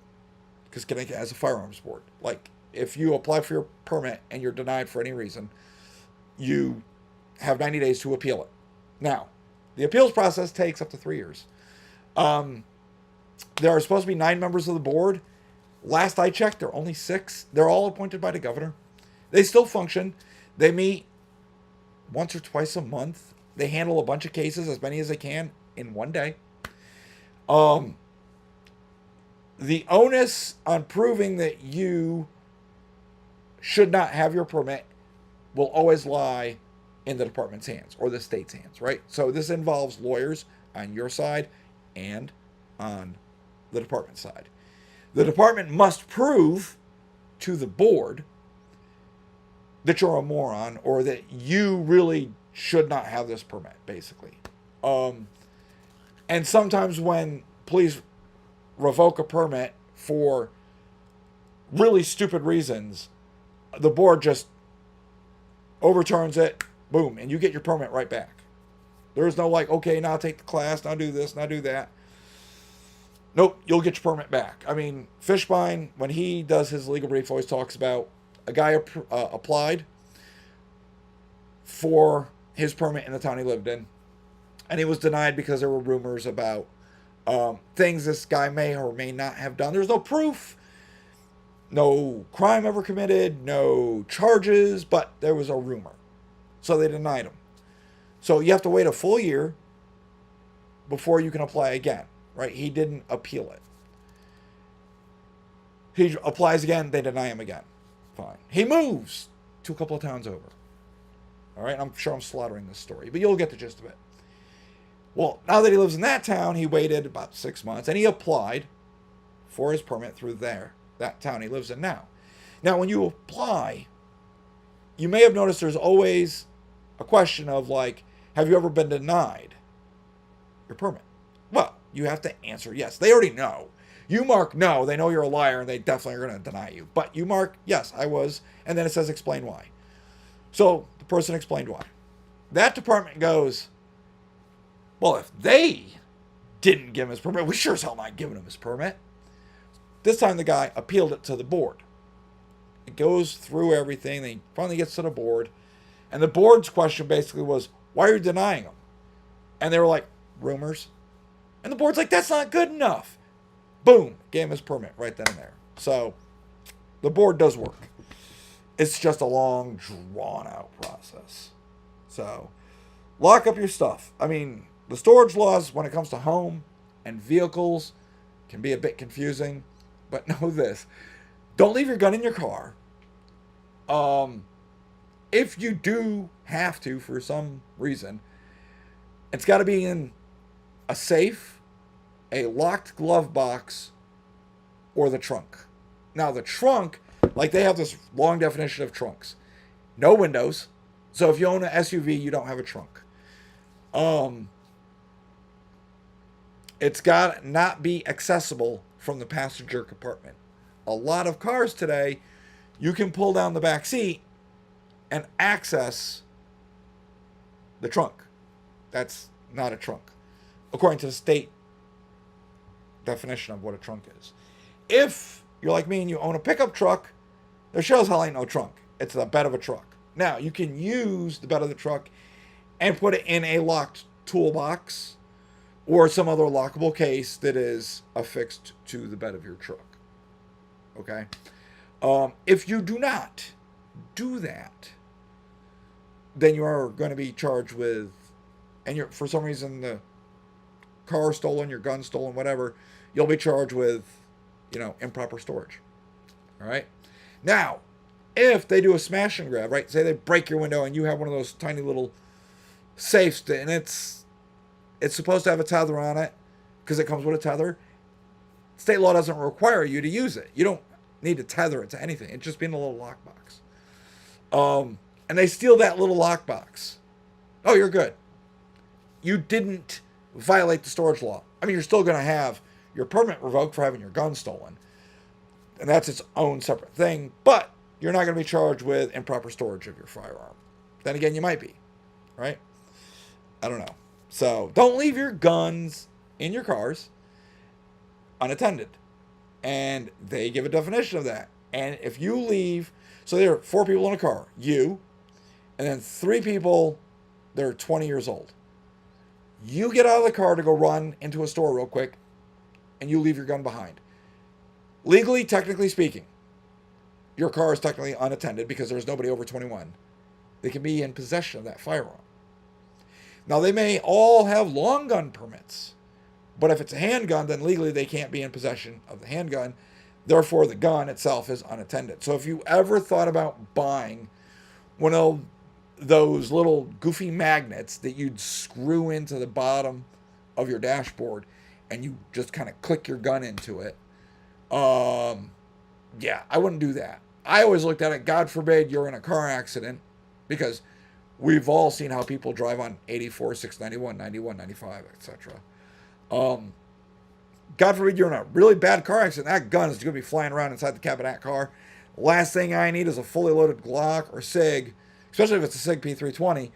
because Connecticut has a firearms board. Like, if you apply for your permit and you're denied for any reason, you have 90 days to appeal it. Now, the appeals process takes up to 3 years. There are supposed to be 9 members of the board. Last I checked, there are only 6. They're all appointed by the governor. They still function. They meet once or twice a month. They handle a bunch of cases, as many as they can, in one day. The onus on proving that you should not have your permit will always lie in the department's hands or the state's hands, right? So this involves lawyers on your side and on the department side. The department must prove to the board that you're a moron or that you really should not have this permit, basically. And sometimes when police revoke a permit for really stupid reasons, the board just overturns it, boom, and you get your permit right back. There's no like, okay, now take the class, now do this, now do that. Nope, you'll get your permit back. I mean, Fishbein, when he does his legal brief, always talks about a guy applied for his permit in the town he lived in, and he was denied because there were rumors about things this guy may or may not have done. There's no proof, no crime ever committed, no charges, but there was a rumor. So they denied him. So you have to wait a full year before you can apply again, right? He didn't appeal it. He applies again, they deny him again. Fine. He moves to a couple of towns over. All right, I'm sure I'm slaughtering this story, but you'll get the gist of it. Well, now that he lives in that town, he waited about 6 months, and he applied for his permit through that town he lives in now. Now, when you apply, you may have noticed there's always a question of like, have you ever been denied your permit? Well, you have to answer yes. They already know. You mark no, they know you're a liar, and they definitely are going to deny you. But you mark yes, I was, and then it says explain why. So the person explained why. That department goes, well, if they didn't give him his permit, we sure as hell not giving him his permit. This time the guy appealed it to the board. It goes through everything. Then he finally gets to the board. And the board's question basically was, why are you denying him? And they were like, rumors. And the board's like, that's not good enough. Boom, gave him his permit right then and there. So the board does work. It's just a long, drawn-out process. So lock up your stuff. I mean, the storage laws when it comes to home and vehicles can be a bit confusing, but know this. Don't leave your gun in your car. If you do have to for some reason, it's got to be in a safe, a locked glove box, or the trunk. Now, the trunk, like they have this long definition of trunks. No windows. So if you own an SUV, you don't have a trunk. It's got to not be accessible from the passenger compartment. A lot of cars today, you can pull down the back seat and access the trunk. That's not a trunk, according to the state definition of what a trunk is. If you're like me and you own a pickup truck, there sure as hell ain't no trunk. It's the bed of a truck. Now, you can use the bed of the truck and put it in a locked toolbox or some other lockable case that is affixed to the bed of your truck. Okay? If you do not do that, then you are going to be charged with, and you're, for some reason, the car stolen, your gun stolen, whatever, you'll be charged with, improper storage. All right? Now, if they do a smash and grab, right? Say they break your window and you have one of those tiny little safes, and it's supposed to have a tether on it because it comes with a tether. State law doesn't require you to use it. You don't need to tether it to anything. It's just being a little lockbox. And they steal that little lockbox. Oh, you're good. You didn't violate the storage law. I mean, you're still going to have your permit revoked for having your gun stolen. And that's its own separate thing. But you're not going to be charged with improper storage of your firearm. Then again, you might be. Right? I don't know. So don't leave your guns in your cars unattended. And they give a definition of that. And if you leave, so there are 4 people in a car, you, and then 3 people that are 20 years old. You get out of the car to go run into a store real quick, and you leave your gun behind. Legally, technically speaking, your car is technically unattended because there's nobody over 21. They can be in possession of that firearm. Now, they may all have long gun permits, but if it's a handgun, then legally they can't be in possession of the handgun. Therefore, the gun itself is unattended. So if you ever thought about buying one of those little goofy magnets that you'd screw into the bottom of your dashboard and you just kind of click your gun into it, yeah, I wouldn't do that. I always looked at it, God forbid you're in a car accident, because we've all seen how people drive on 84, 691, 91, 95, etc. God forbid you're in a really bad car accident. That gun is going to be flying around inside the cab of that car. Last thing I need is a fully loaded Glock or SIG, especially if it's a SIG P320,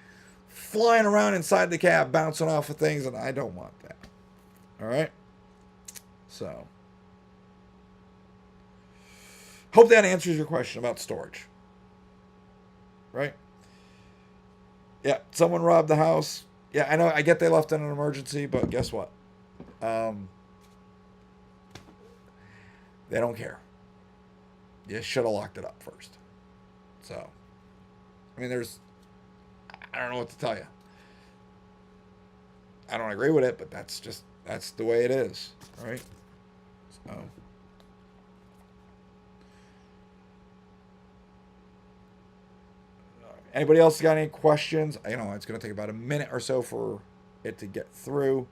flying around inside the cab, bouncing off of things, and I don't want that. All right? So, hope that answers your question about storage. Right? Yeah, someone robbed the house. Yeah, I know. I get they left in an emergency, but guess what? They don't care. You should have locked it up first. So, I mean, I don't know what to tell you. I don't agree with it, but that's the way it is, right? So, anybody else got any questions? It's going to take about a minute or so for it to get through.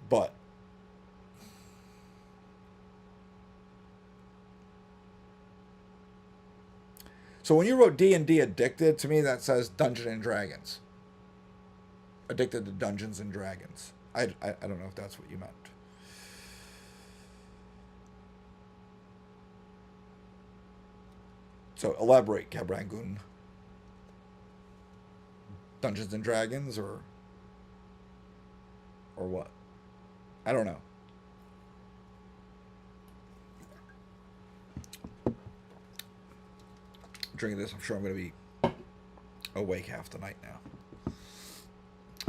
But so when you wrote D&D Addicted, to me that says Dungeons and Dragons. Addicted to Dungeons and Dragons. I don't know if that's what you meant. So elaborate, Cabrangun. Dungeons and Dragons or what? I don't know. Drinking this, I'm sure I'm going to be awake half the night now.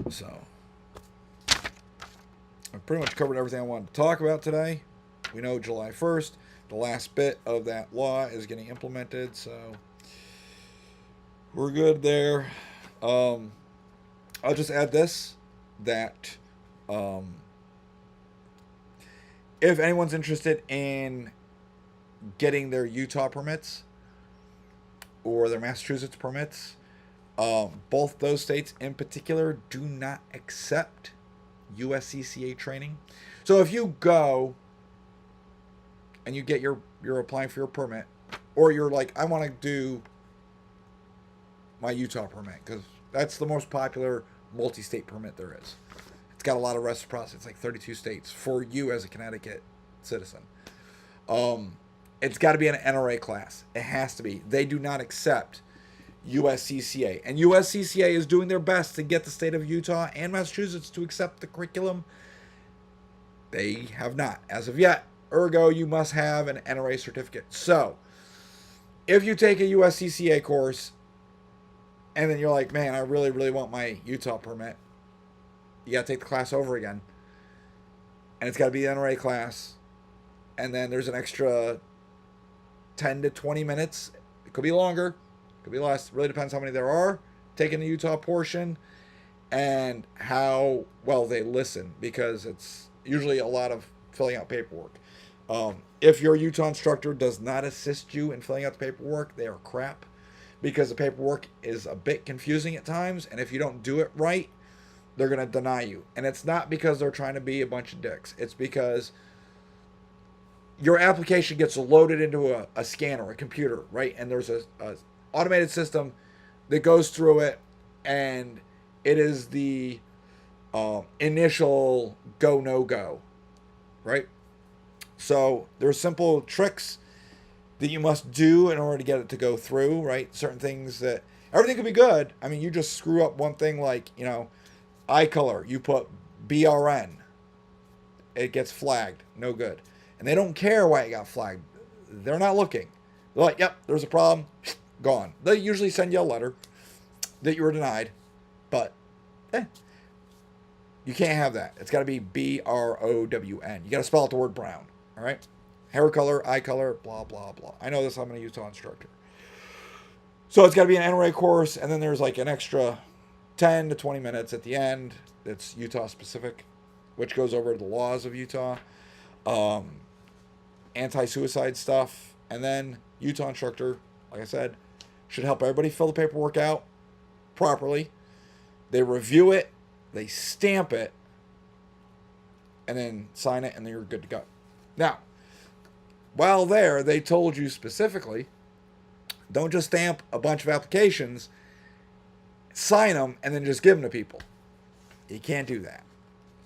So, I've pretty much covered everything I wanted to talk about today. We know July 1st, the last bit of that law is getting implemented, so we're good there. I'll just add this, that um, if anyone's interested in getting their Utah permits or their Massachusetts permits, both those states in particular do not accept USCCA training. So if you go and you get you're applying for your permit, or you're like, I want to do my Utah permit because that's the most popular multi-state permit there is. It's got a lot of reciprocity. It's like 32 states for you as a Connecticut citizen. It's got to be an NRA class. It has to be. They do not accept USCCA. And USCCA is doing their best to get the state of Utah and Massachusetts to accept the curriculum. They have not as of yet. Ergo, you must have an NRA certificate. So, if you take a USCCA course and then you're like, man, I really, really want my Utah permit, you got to take the class over again. And it's got to be the NRA class. And then there's an extra 10 to 20 minutes. It could be longer. It could be less. It really depends how many there are taking the Utah portion and how well they listen, because it's usually a lot of filling out paperwork. If your Utah instructor does not assist you in filling out the paperwork, they are crap, because the paperwork is a bit confusing at times, and if you don't do it right, they're going to deny you. And it's not because they're trying to be a bunch of dicks. It's because your application gets loaded into a scanner, a computer, right? And there's a automated system that goes through it, and it is the initial go, no go, right? So there's simple tricks that you must do in order to get it to go through, right? Certain things that, everything could be good. I mean, you just screw up one thing like, eye color. You put BRN. It gets flagged. No good. And they don't care why it got flagged. They're not looking. They're like, yep, there's a problem. Gone. They usually send you a letter that you were denied. But, you can't have that. It's got to be BROWN. You got to spell out the word brown. All right? Hair color, eye color, blah, blah, blah. I know this. I'm a Utah instructor. So it's got to be an NRA course. And then there's like an extra 10 to 20 minutes at the end. That's Utah specific, which goes over the laws of Utah. Anti-suicide stuff. And then Utah instructor, like I said, should help everybody fill the paperwork out properly. They review it. They stamp it. And then sign it, and then you're good to go. Now, while there, they told you specifically, don't just stamp a bunch of applications, sign them, and then just give them to people. You can't do that.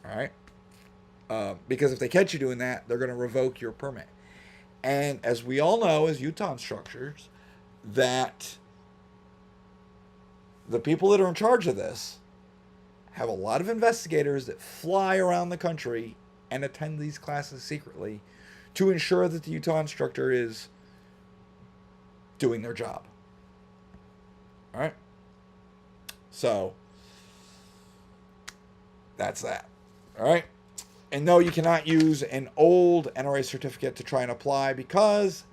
All right? Because if they catch you doing that, they're going to revoke your permit. And as we all know as Utah instructors, that the people that are in charge of this have a lot of investigators that fly around the country and attend these classes secretly to ensure that the Utah instructor is doing their job. All right? So, that's that. All right? And no, you cannot use an old NRA certificate to try and apply, because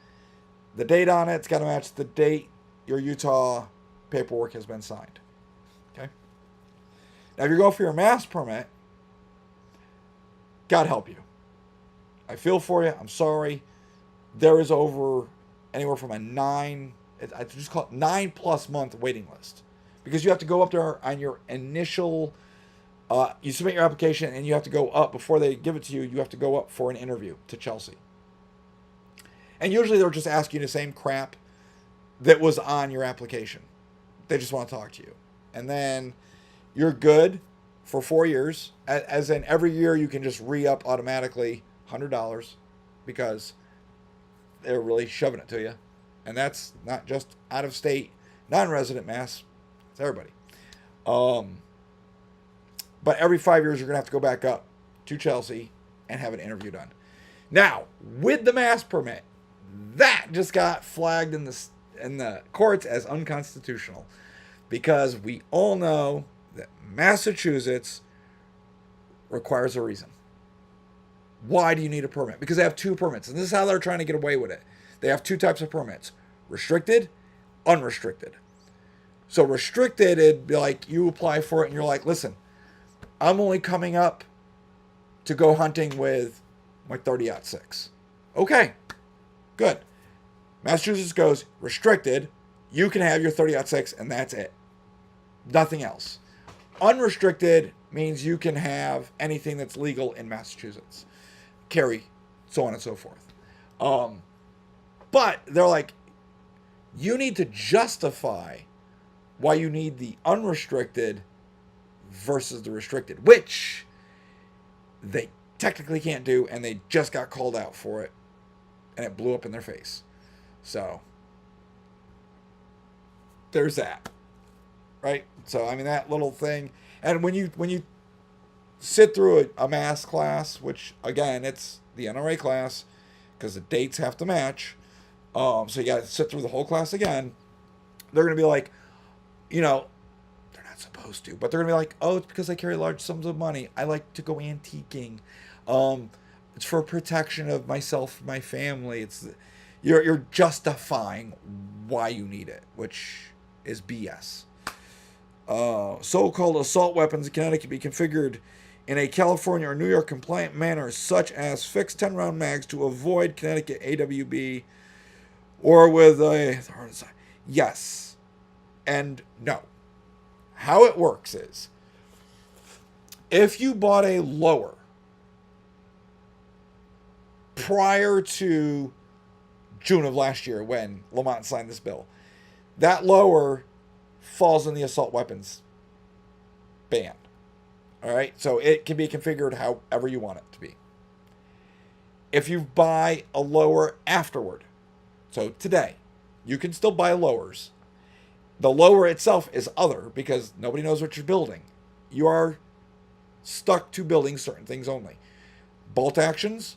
the date on it's got to match the date your Utah paperwork has been signed. Okay? Now, if you're going for your mass permit, God help you. I feel for you. I'm sorry. There is over anywhere from I just call it 9+ month waiting list, because you have to go up there on your initial, you submit your application and you have to go up before they give it to you. You have to go up for an interview to Chelsea. And usually they're just asking you the same crap that was on your application. They just want to talk to you. And then you're good for 4 years. As in every year you can just re-up automatically $100, because they're really shoving it to you. And that's not just out of state, non-resident mass. It's everybody. But every 5 years, you're going to have to go back up to Chelsea and have an interview done. Now, with the mass permit, that just got flagged in the courts as unconstitutional, because we all know that Massachusetts requires a reason. Why do you need a permit? Because they have 2 permits, and this is how they're trying to get away with it. They have 2 types of permits: restricted, unrestricted. So restricted, it'd be like you apply for it and you're like, listen, I'm only coming up to go hunting with my 30-06. Okay, good. Massachusetts goes restricted. You can have your 30-06 and that's it. Nothing else. Unrestricted means you can have anything that's legal in Massachusetts. Carry, so on and so forth. But they're like, you need to justify why you need the unrestricted versus the restricted, which they technically can't do, and they just got called out for it, and it blew up in their face. So there's that, right? So I mean that little thing, and when you sit through a mass class, which again it's the NRA class because the dates have to match, so you got to sit through the whole class again. They're gonna be like, you know, they're not supposed to, but they're gonna be like, oh, it's because I carry large sums of money. I like to go antiquing. It's for protection of myself, my family. You're justifying why you need it, which is BS. So-called assault weapons in Connecticut can be configured in a California or New York compliant manner, such as fixed 10-round mags to avoid Connecticut AWB, or with a yes and no. How it works is, if you bought a lower prior to June of last year when Lamont signed this bill, that lower falls in the assault weapons ban. All right, so it can be configured however you want it to be. If you buy a lower afterward, so today, you can still buy lowers. The lower itself is other because nobody knows what you're building. You are stuck to building certain things only. Bolt actions,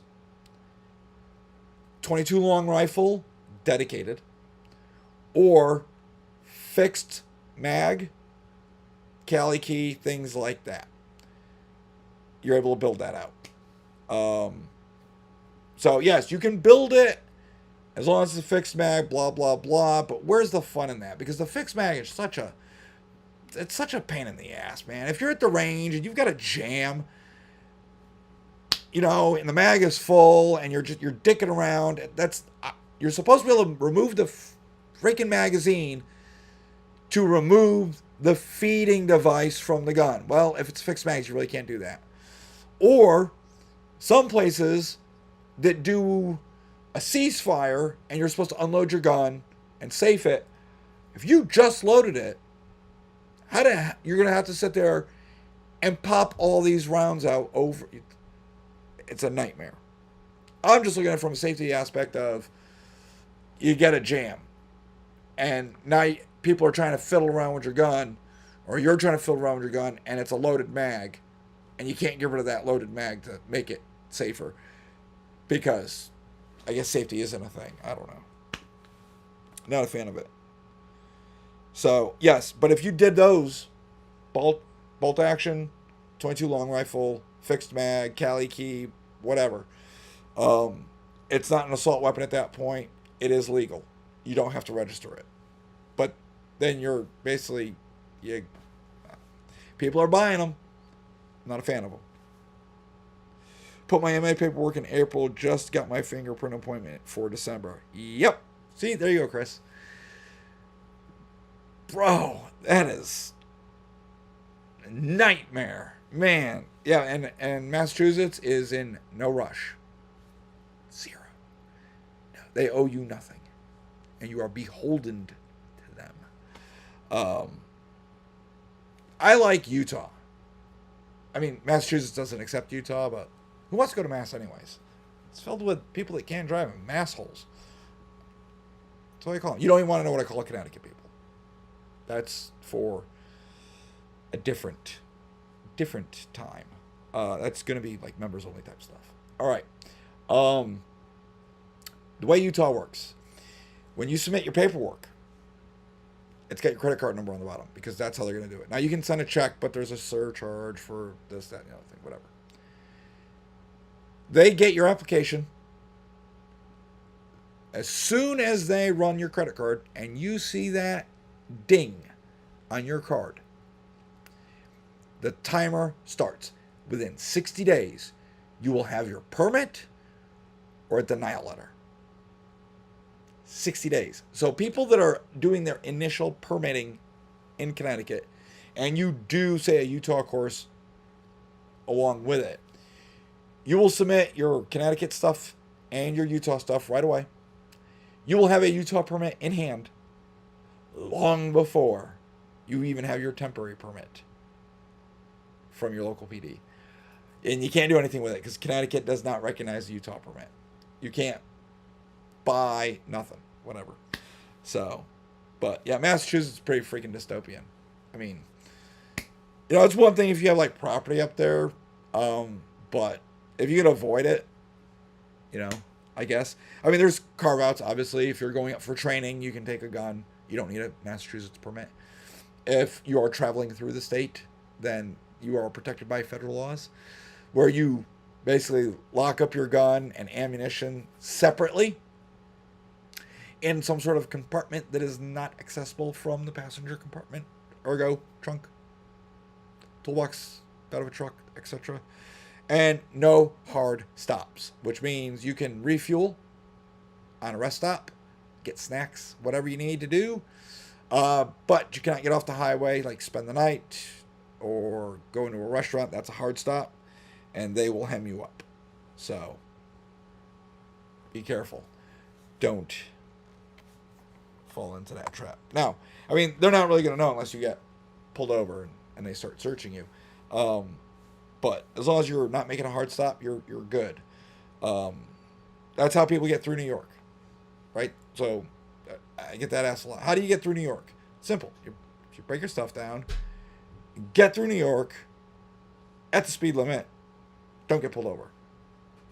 22 long rifle, dedicated, or fixed mag, Cali key, things like that. You're able to build that out. So yes, you can build it as long as it's a fixed mag, blah blah blah. But where's the fun in that? Because the fixed mag is such a pain in the ass, man. If you're at the range and you've got a jam, and the mag is full and you're dicking around, you're supposed to be able to remove the freaking magazine to remove the feeding device from the gun. Well, if it's fixed mags, you really can't do that. Or some places that do a ceasefire and you're supposed to unload your gun and safe it. If you just loaded it, you're going to have to sit there and pop all these rounds out over. It's a nightmare. I'm just looking at it from a safety aspect of you get a jam. And now people are trying to fiddle around with your gun, or you're trying to fiddle around with your gun, and it's a loaded mag. And you can't get rid of that loaded mag to make it safer. Because I guess safety isn't a thing. I don't know. Not a fan of it. So, yes, but if you did those, bolt action, 22 long rifle, fixed mag, Cali key, whatever, it's not an assault weapon at that point. It is legal. You don't have to register it. But then you're basically, people are buying them. Not a fan of them. Put my MA paperwork in April. Just got my fingerprint appointment for December. Yep. See, there you go, Chris. Bro, that is a nightmare. Man. Yeah, and Massachusetts is in no rush. Zero. No, they owe you nothing. And you are beholden to them. I like Utah. I mean, Massachusetts doesn't accept Utah, but who wants to go to Mass anyways? It's filled with people that can't drive and mass holes. That's what I call them. You don't even want to know what I call Connecticut people. That's for a different time. That's going to be like members only type stuff. All right. The way Utah works, when you submit your paperwork, it's got your credit card number on the bottom because that's how they're going to do it. Now, you can send a check, but there's a surcharge for this, that, and the other thing, whatever. They get your application. As soon as they run your credit card and you see that ding on your card, the timer starts. Within 60 days, you will have your permit or a denial letter. 60 days. So people that are doing their initial permitting in Connecticut, and you do, say, a Utah course along with it, you will submit your Connecticut stuff and your Utah stuff right away. You will have a Utah permit in hand long before you even have your temporary permit from your local PD. And you can't do anything with it because Connecticut does not recognize the Utah permit. You can't buy nothing, whatever. So, but yeah, Massachusetts is pretty freaking dystopian. I mean, you know, it's one thing if you have like property up there, but if you can avoid it, you know, I guess. I mean, there's carve outs, obviously. If you're going up for training, you can take a gun. You don't need a Massachusetts permit. If you are traveling through the state, then you are protected by federal laws, where you basically lock up your gun and ammunition separately in some sort of compartment that is not accessible from the passenger compartment, ergo trunk, toolbox, out of a truck, etc. And no hard stops, which means you can refuel on a rest stop, get snacks, whatever you need to do, but you cannot get off the highway, like spend the night or go into a restaurant. That's a hard stop, and they will hem you up. So be careful. Don't fall into that trap. Now, I mean, they're not really going to know unless you get pulled over and they start searching you. But as long as you're not making a hard stop, you're good. That's how people get through New York, right? So I get that asked a lot. How do you get through New York? Simple. You break your stuff down, get through New York at the speed limit, don't get pulled over.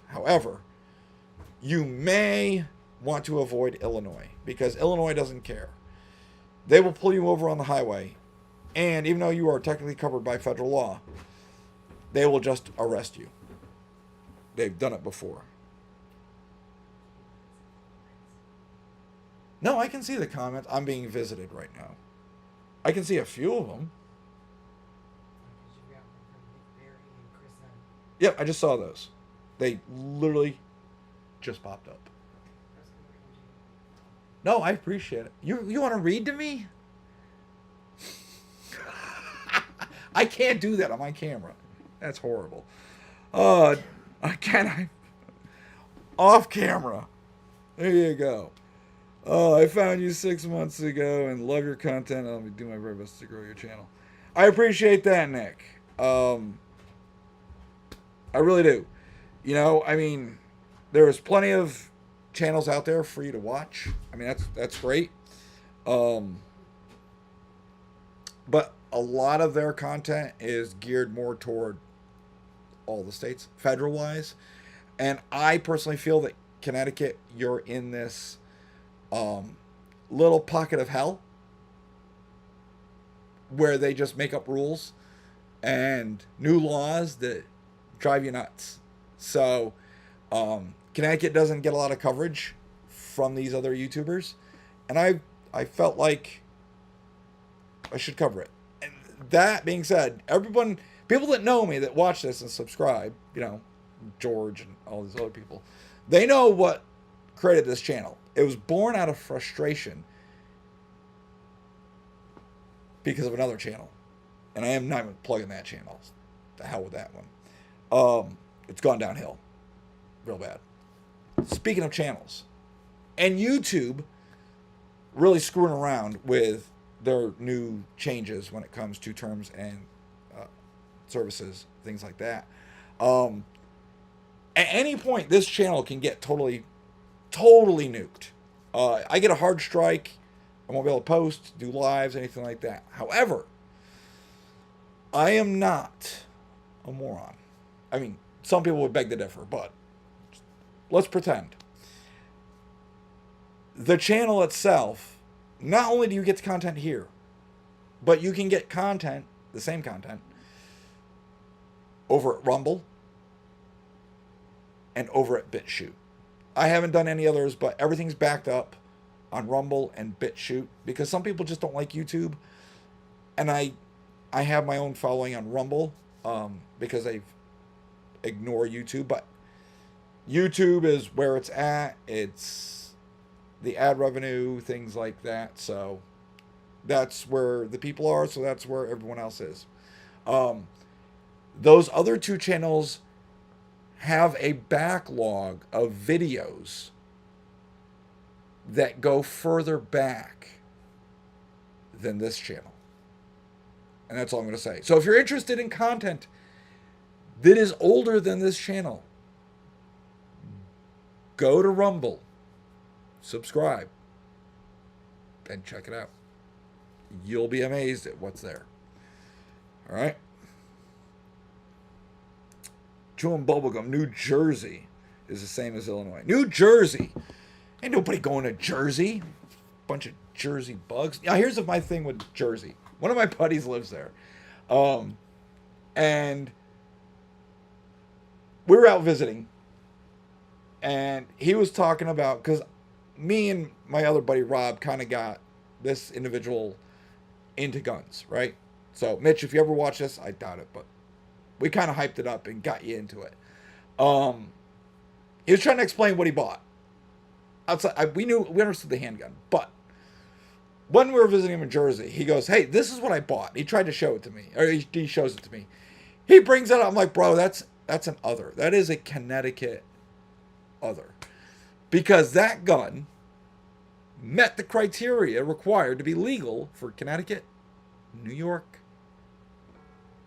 However, you may want to avoid Illinois because Illinois doesn't care. They will pull you over on the highway, and even though you are technically covered by federal law, they will just arrest you. They've done it before. No, I can see the comments. I'm being visited right now. I can see a few of them. Yep, I just saw those. They literally just popped up. No, I appreciate it. You want to read to me? I can't do that on my camera. That's horrible. I off camera. There you go. Oh, I found you 6 months ago and love your content. I'll be doing my very best to grow your channel. I appreciate that, Nick. I really do. You know, I mean, there's plenty of channels out there for you to watch. I mean, that's great. But a lot of their content is geared more toward all the states, federal-wise. And I personally feel that Connecticut, you're in this little pocket of hell where they just make up rules and new laws that drive you nuts. So Connecticut doesn't get a lot of coverage from these other YouTubers, and I felt like I should cover it. And that being said, people that know me that watch this and subscribe, you know, George and all these other people, they know what created this channel. It was born out of frustration because of another channel. And I am not even plugging that channel. The hell with that one. It's gone downhill real bad. Speaking of channels, and YouTube really screwing around with their new changes when it comes to terms and services, things like that. At any point, this channel can get totally nuked. I get a hard strike. I won't be able to post, do lives, anything like that. However, I am not a moron. I mean, some people would beg to differ, but let's pretend. The channel itself, not only do you get the content here, but you can get content, the same content, over at Rumble and over at BitChute. I haven't done any others, but everything's backed up on Rumble and BitChute because some people just don't like YouTube and I have my own following on Rumble, because I ignore YouTube, but YouTube is where it's at. It's the ad revenue, things like that. So that's where the people are. So that's where everyone else is. Um, those other two channels have a backlog of videos that go further back than this channel. And that's all I'm going to say. So if you're interested in content that is older than this channel, go to Rumble, subscribe, and check it out. You'll be amazed at what's there. All right? Chewing bubblegum. New Jersey is the same as Illinois. New Jersey. Ain't nobody going to Jersey. Bunch of Jersey bugs. Now, here's my thing with Jersey. One of my buddies lives there. And we were out visiting. And he was talking about, because me and my other buddy Rob kind of got this individual into guns, right? So, Mitch, if you ever watch this, I doubt it, but we kind of hyped it up and got you into it. He was trying to explain what he bought. Outside, we understood the handgun, but when we were visiting him in Jersey, he goes, "Hey, this is what I bought." He tried to show it to me, or he shows it to me. He brings it up. I'm like, "Bro, that's an other. That is a Connecticut other, because that gun met the criteria required to be legal for Connecticut, New York,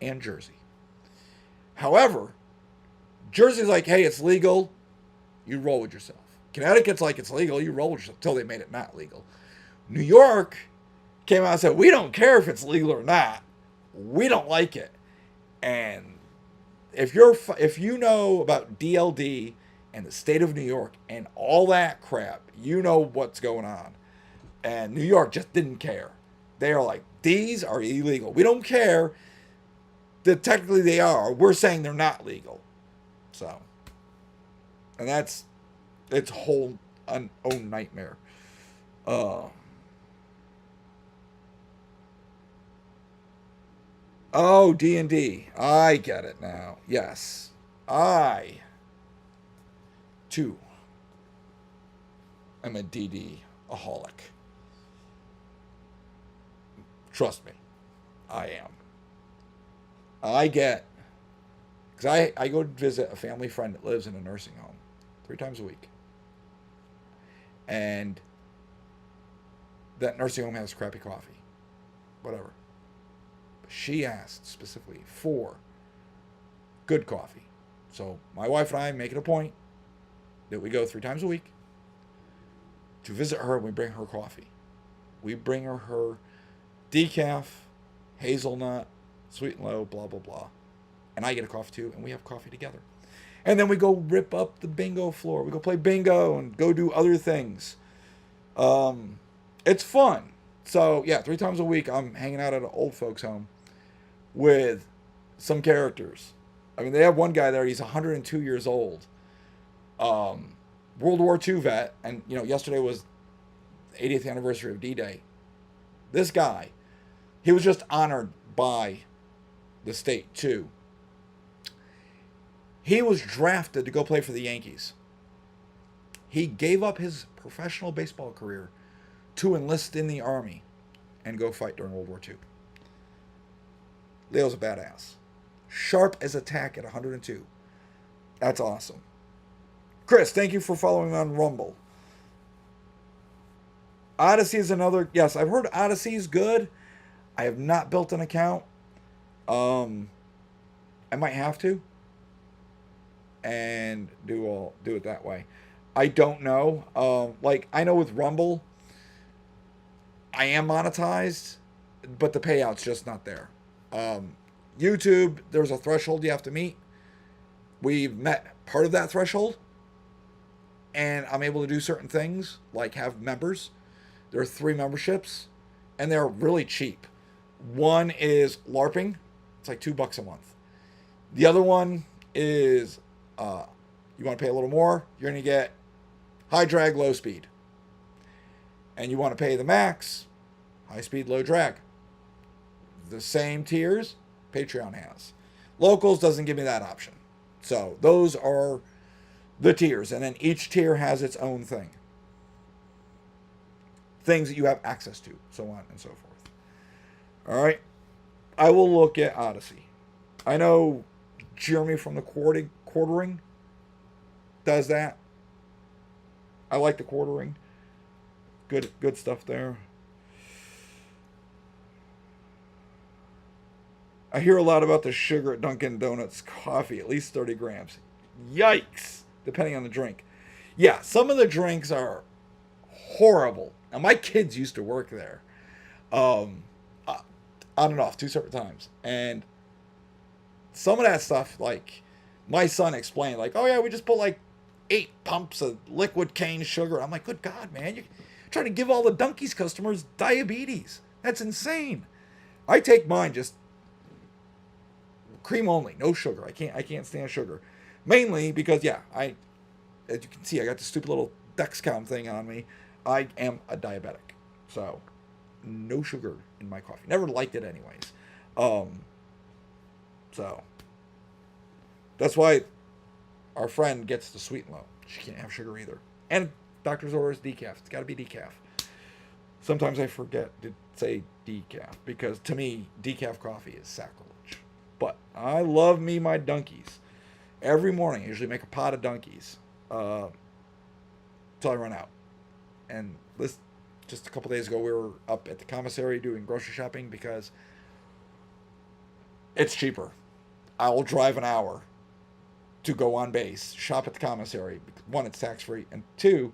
and Jersey. However, Jersey's like, hey, it's legal, you roll with yourself. Connecticut's like, it's legal, you roll with yourself, until they made it not legal. New York came out and said, we don't care if it's legal or not, we don't like it. And if you know about DLD and the state of New York and all that crap, you know what's going on. And New York just didn't care. They are like, these are illegal. We don't care that technically they are. We're saying they're not legal. So, and it's a whole own nightmare. Oh, D&D. I get it now. Yes. I, too, am a DD-aholic. Trust me. I am. I get... Because I go to visit a family friend that lives in a nursing home 3 times a week. And that nursing home has crappy coffee. Whatever. She asked specifically for good coffee. So my wife and I make it a point that we go 3 times a week to visit her and we bring her coffee. We bring her decaf, hazelnut, sweet and low, blah, blah, blah. And I get a coffee too, and we have coffee together. And then we go rip up the bingo floor. We go play bingo and go do other things. It's fun. So, yeah, 3 times a week I'm hanging out at an old folks home with some characters. I mean, they have one guy there. He's 102 years old. World War II vet. And, yesterday was the 80th anniversary of D-Day. This guy, he was just honored by the state, too. He was drafted to go play for the Yankees. He gave up his professional baseball career to enlist in the Army and go fight during World War II. Leo's a badass. Sharp as a tack at 102. That's awesome. Chris, thank you for following on Rumble. Odyssey is another... Yes, I've heard Odyssey is good. I have not built an account. I might have to. And do it that way. I don't know. I know with Rumble, I am monetized, but the payout's just not there. YouTube, there's a threshold you have to meet. We've met part of that threshold, and I'm able to do certain things, like have members. There are 3 memberships, and they're really cheap. One is LARPing. It's like $2 a month. The other one is... you want to pay a little more, you're going to get high drag, low speed. And you want to pay the max, high speed, low drag. the same tiers Patreon has. Locals doesn't give me that option. So those are the tiers, and then each tier has its own thing. Things that you have access to, so on and so forth. All right. I will look at Odyssey. I know Jeremy from the quartering does that. I like the quartering. Good stuff there. I hear a lot about the sugar at Dunkin' Donuts coffee, at least 30 grams. Yikes, depending on the drink. Yeah, some of the drinks are horrible. Now, my kids used to work there, on and off, 2 separate times. And some of that stuff, like, my son explained, like, oh yeah, we just put like 8 pumps of liquid cane sugar. I'm like, good God, man, you're trying to give all the Dunkies customers diabetes. That's insane. I take mine just cream only, no sugar. I can't stand sugar. Mainly because, yeah, as you can see, I got this stupid little Dexcom thing on me. I am a diabetic. So, no sugar in my coffee. Never liked it anyways. So, that's why our friend gets the sweet and low. She can't have sugar either. And doctor's orders decaf. It's got to be decaf. Sometimes I forget to say decaf because to me, decaf coffee is sacrilege. But I love me my Dunkies. Every morning, I usually make a pot of Dunkies till I run out. And this, just a couple days ago, we were up at the commissary doing grocery shopping because it's cheaper. I'll drive an hour to go on base, shop at the commissary. One, it's tax free, and two,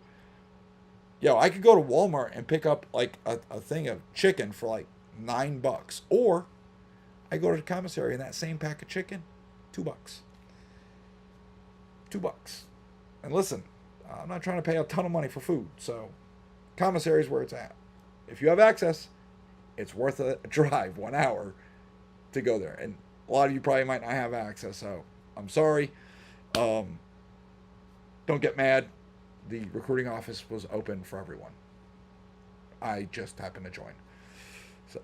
I could go to Walmart and pick up like a thing of chicken for like $9, or I go to the commissary and that same pack of chicken, $2. $2. And listen, I'm not trying to pay a ton of money for food, so commissary is where it's at. If you have access, it's worth a drive 1 hour to go there. And a lot of you probably might not have access, so I'm sorry. Don't get mad. The recruiting office was open for everyone. I just happened to join. So,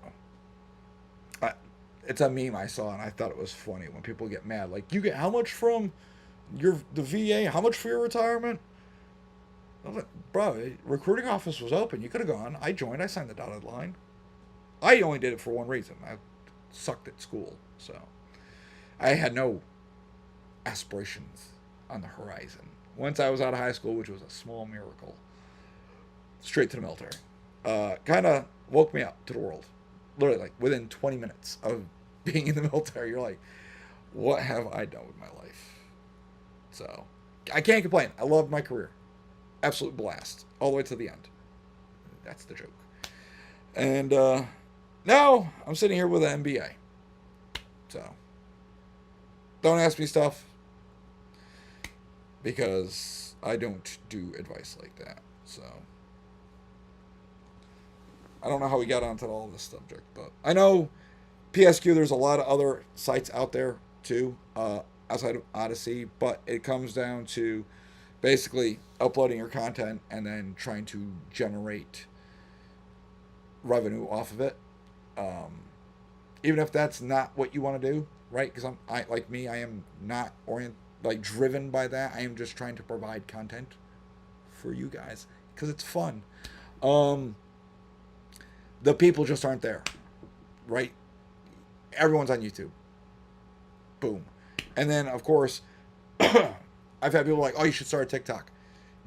it's a meme I saw, and I thought it was funny when people get mad. Like, you get how much from the VA? How much for your retirement? I was like, bro, recruiting office was open. You could have gone. I joined. I signed the dotted line. I only did it for one reason. I sucked at school, so I had no aspirations on the horizon. Once I was out of high school, which was a small miracle, straight to the military. Kind of woke me up to the world. Literally, like, within 20 minutes of being in the military, you're like, what have I done with my life? So, I can't complain. I loved my career. Absolute blast. All the way to the end. That's the joke. And now, I'm sitting here with an MBA. So, don't ask me stuff, because I don't do advice like that. So, I don't know how we got onto all this subject, but I know PSQ, there's a lot of other sites out there too, outside of Odyssey, but it comes down to basically uploading your content and then trying to generate revenue off of it. Even if that's not what you want to do, right? Because I am not driven by that. I am just trying to provide content for you guys because it's fun. The people just aren't there, right? Everyone's on YouTube. Boom. And then, of course, I've had people like, oh, you should start a TikTok.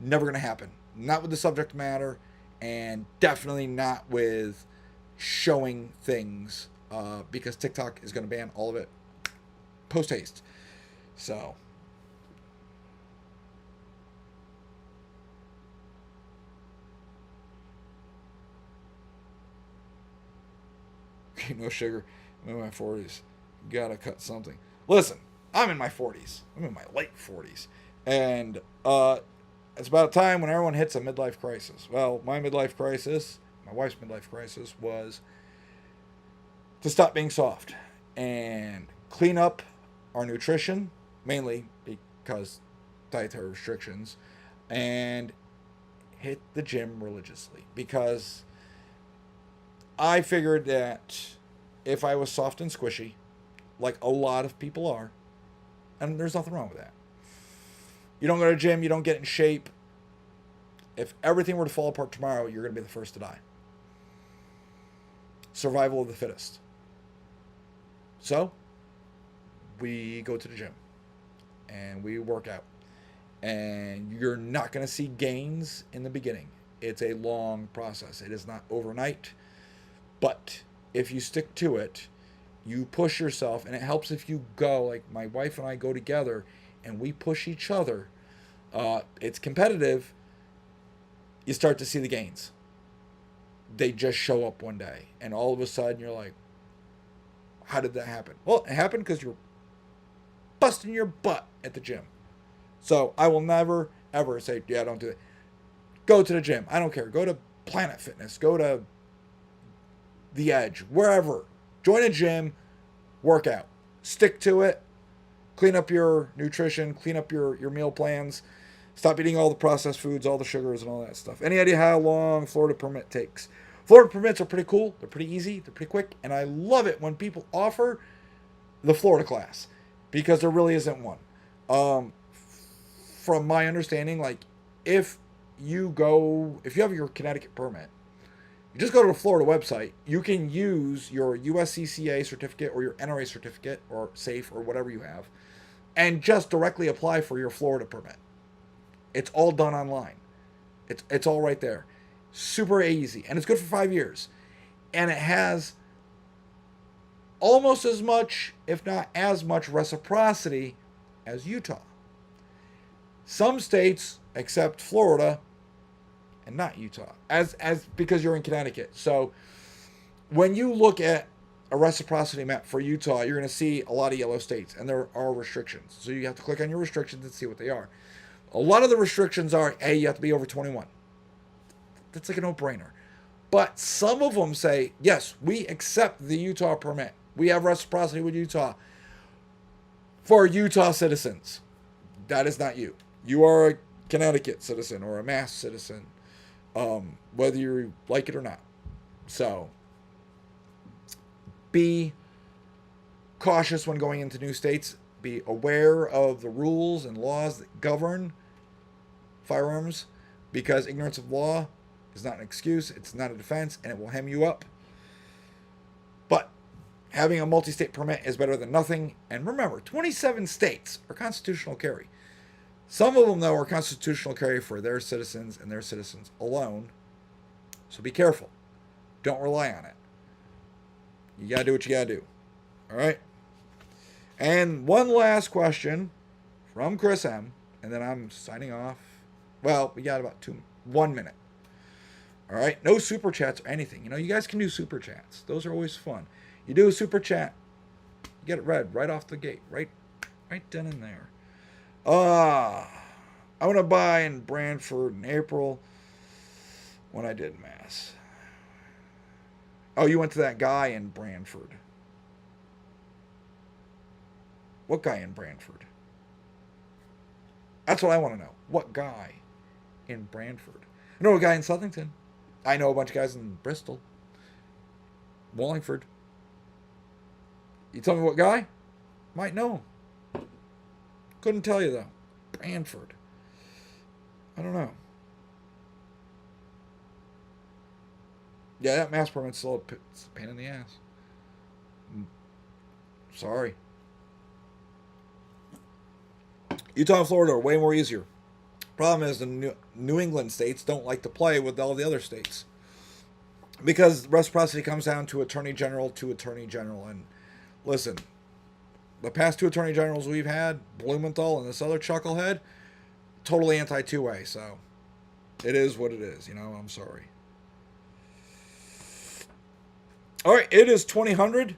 Never going to happen. Not with the subject matter, and definitely not with showing things, because TikTok is going to ban all of it post haste. So, no sugar. I'm in my 40s. Gotta cut something. Listen, I'm in my 40s. I'm in my late 40s. And it's about time when everyone hits a midlife crisis. Well, my midlife crisis, my wife's midlife crisis, was to stop being soft and clean up our nutrition, mainly because dietary restrictions, and hit the gym religiously. Because I figured that if I was soft and squishy, like a lot of people are, and there's nothing wrong with that. You don't go to the gym, you don't get in shape. If everything were to fall apart tomorrow, you're going to be the first to die. Survival of the fittest. So, we go to the gym and we work out. And you're not going to see gains in the beginning. It's a long process. It is not overnight. But if you stick to it, you push yourself, and it helps if you go, like my wife and I go together and we push each other. It's competitive. You start to see the gains. They just show up one day, and all of a sudden you're like, how did that happen? Well, it happened because you're busting your butt at the gym. So I will never, ever say, yeah, don't do it. Go to the gym. I don't care. Go to Planet Fitness. Go to The Edge. Wherever. Join a gym. Work out. Stick to it. Clean up your nutrition. Clean up your meal plans. Stop eating all the processed foods, all the sugars, and all that stuff. Any idea how long Florida permit takes? Florida permits are pretty cool. They're pretty easy. They're pretty quick. And I love it when people offer the Florida class, because there really isn't one. From my understanding, like if you have your Connecticut permit, you just go to the Florida website. You can use your USCCA certificate or your NRA certificate or SAFE or whatever you have, and just directly apply for your Florida permit. It's all done online. It's all right there. Super easy. And it's good for 5 years. And it has almost as much, if not as much, reciprocity as Utah. Some states except Florida and not Utah, as because you're in Connecticut. So when you look at a reciprocity map for Utah, you're going to see a lot of yellow states, and there are restrictions. So you have to click on your restrictions and see what they are. A lot of the restrictions are, hey, you have to be over 21. That's like a no-brainer. But some of them say, yes, we accept the Utah permit. We have reciprocity with Utah for Utah citizens. That is not you. You are a Connecticut citizen or a Mass citizen, whether you like it or not. So be cautious when going into new states. Be aware of the rules and laws that govern firearms, because ignorance of law is not an excuse, it's not a defense, and it will hem you up. But having a multi-state permit is better than nothing. And remember, 27 states are constitutional carry. Some of them, though, are constitutional carry for their citizens and their citizens alone. So be careful. Don't rely on it. You got to do what you got to do. All right? And one last question from Chris M. And then I'm signing off. Well, we got about 1 minute. All right? No super chats or anything. You know, you guys can do super chats. Those are always fun. You do a super chat, you get it read right off the gate. Right down in there. I want to buy in Brantford in April when I did Mass. Oh, you went to that guy in Brantford. What guy in Brantford? That's what I want to know. What guy in Brantford? I know a guy in Southington. I know a bunch of guys in Bristol. Wallingford. You tell me what guy? Might know. Couldn't tell you, though. Brantford. I don't know. Yeah, that Mass permit's still a pain in the ass. Sorry. Utah and Florida are way more easier. Problem is, the New England states don't like to play with all the other states, because reciprocity comes down to attorney general to attorney general. And listen, the past 2 attorney generals we've had, Blumenthal and this other chucklehead, totally anti two-way. So it is what it is. You know, I'm sorry. All right, it is 2000.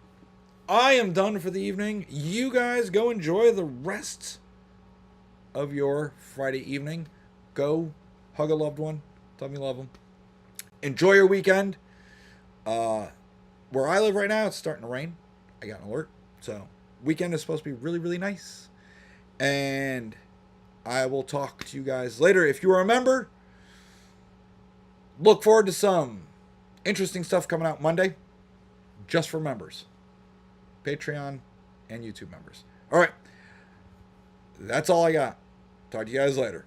I am done for the evening. You guys go enjoy the rest of your Friday evening. Go hug a loved one. Tell them you love them. Enjoy your weekend. Where I live right now, it's starting to rain. I got an alert. So weekend is supposed to be really, really nice. And I will talk to you guys later. If you are a member, look forward to some interesting stuff coming out Monday. just for members, Patreon and YouTube members. All right. That's all I got. Talk to you guys later.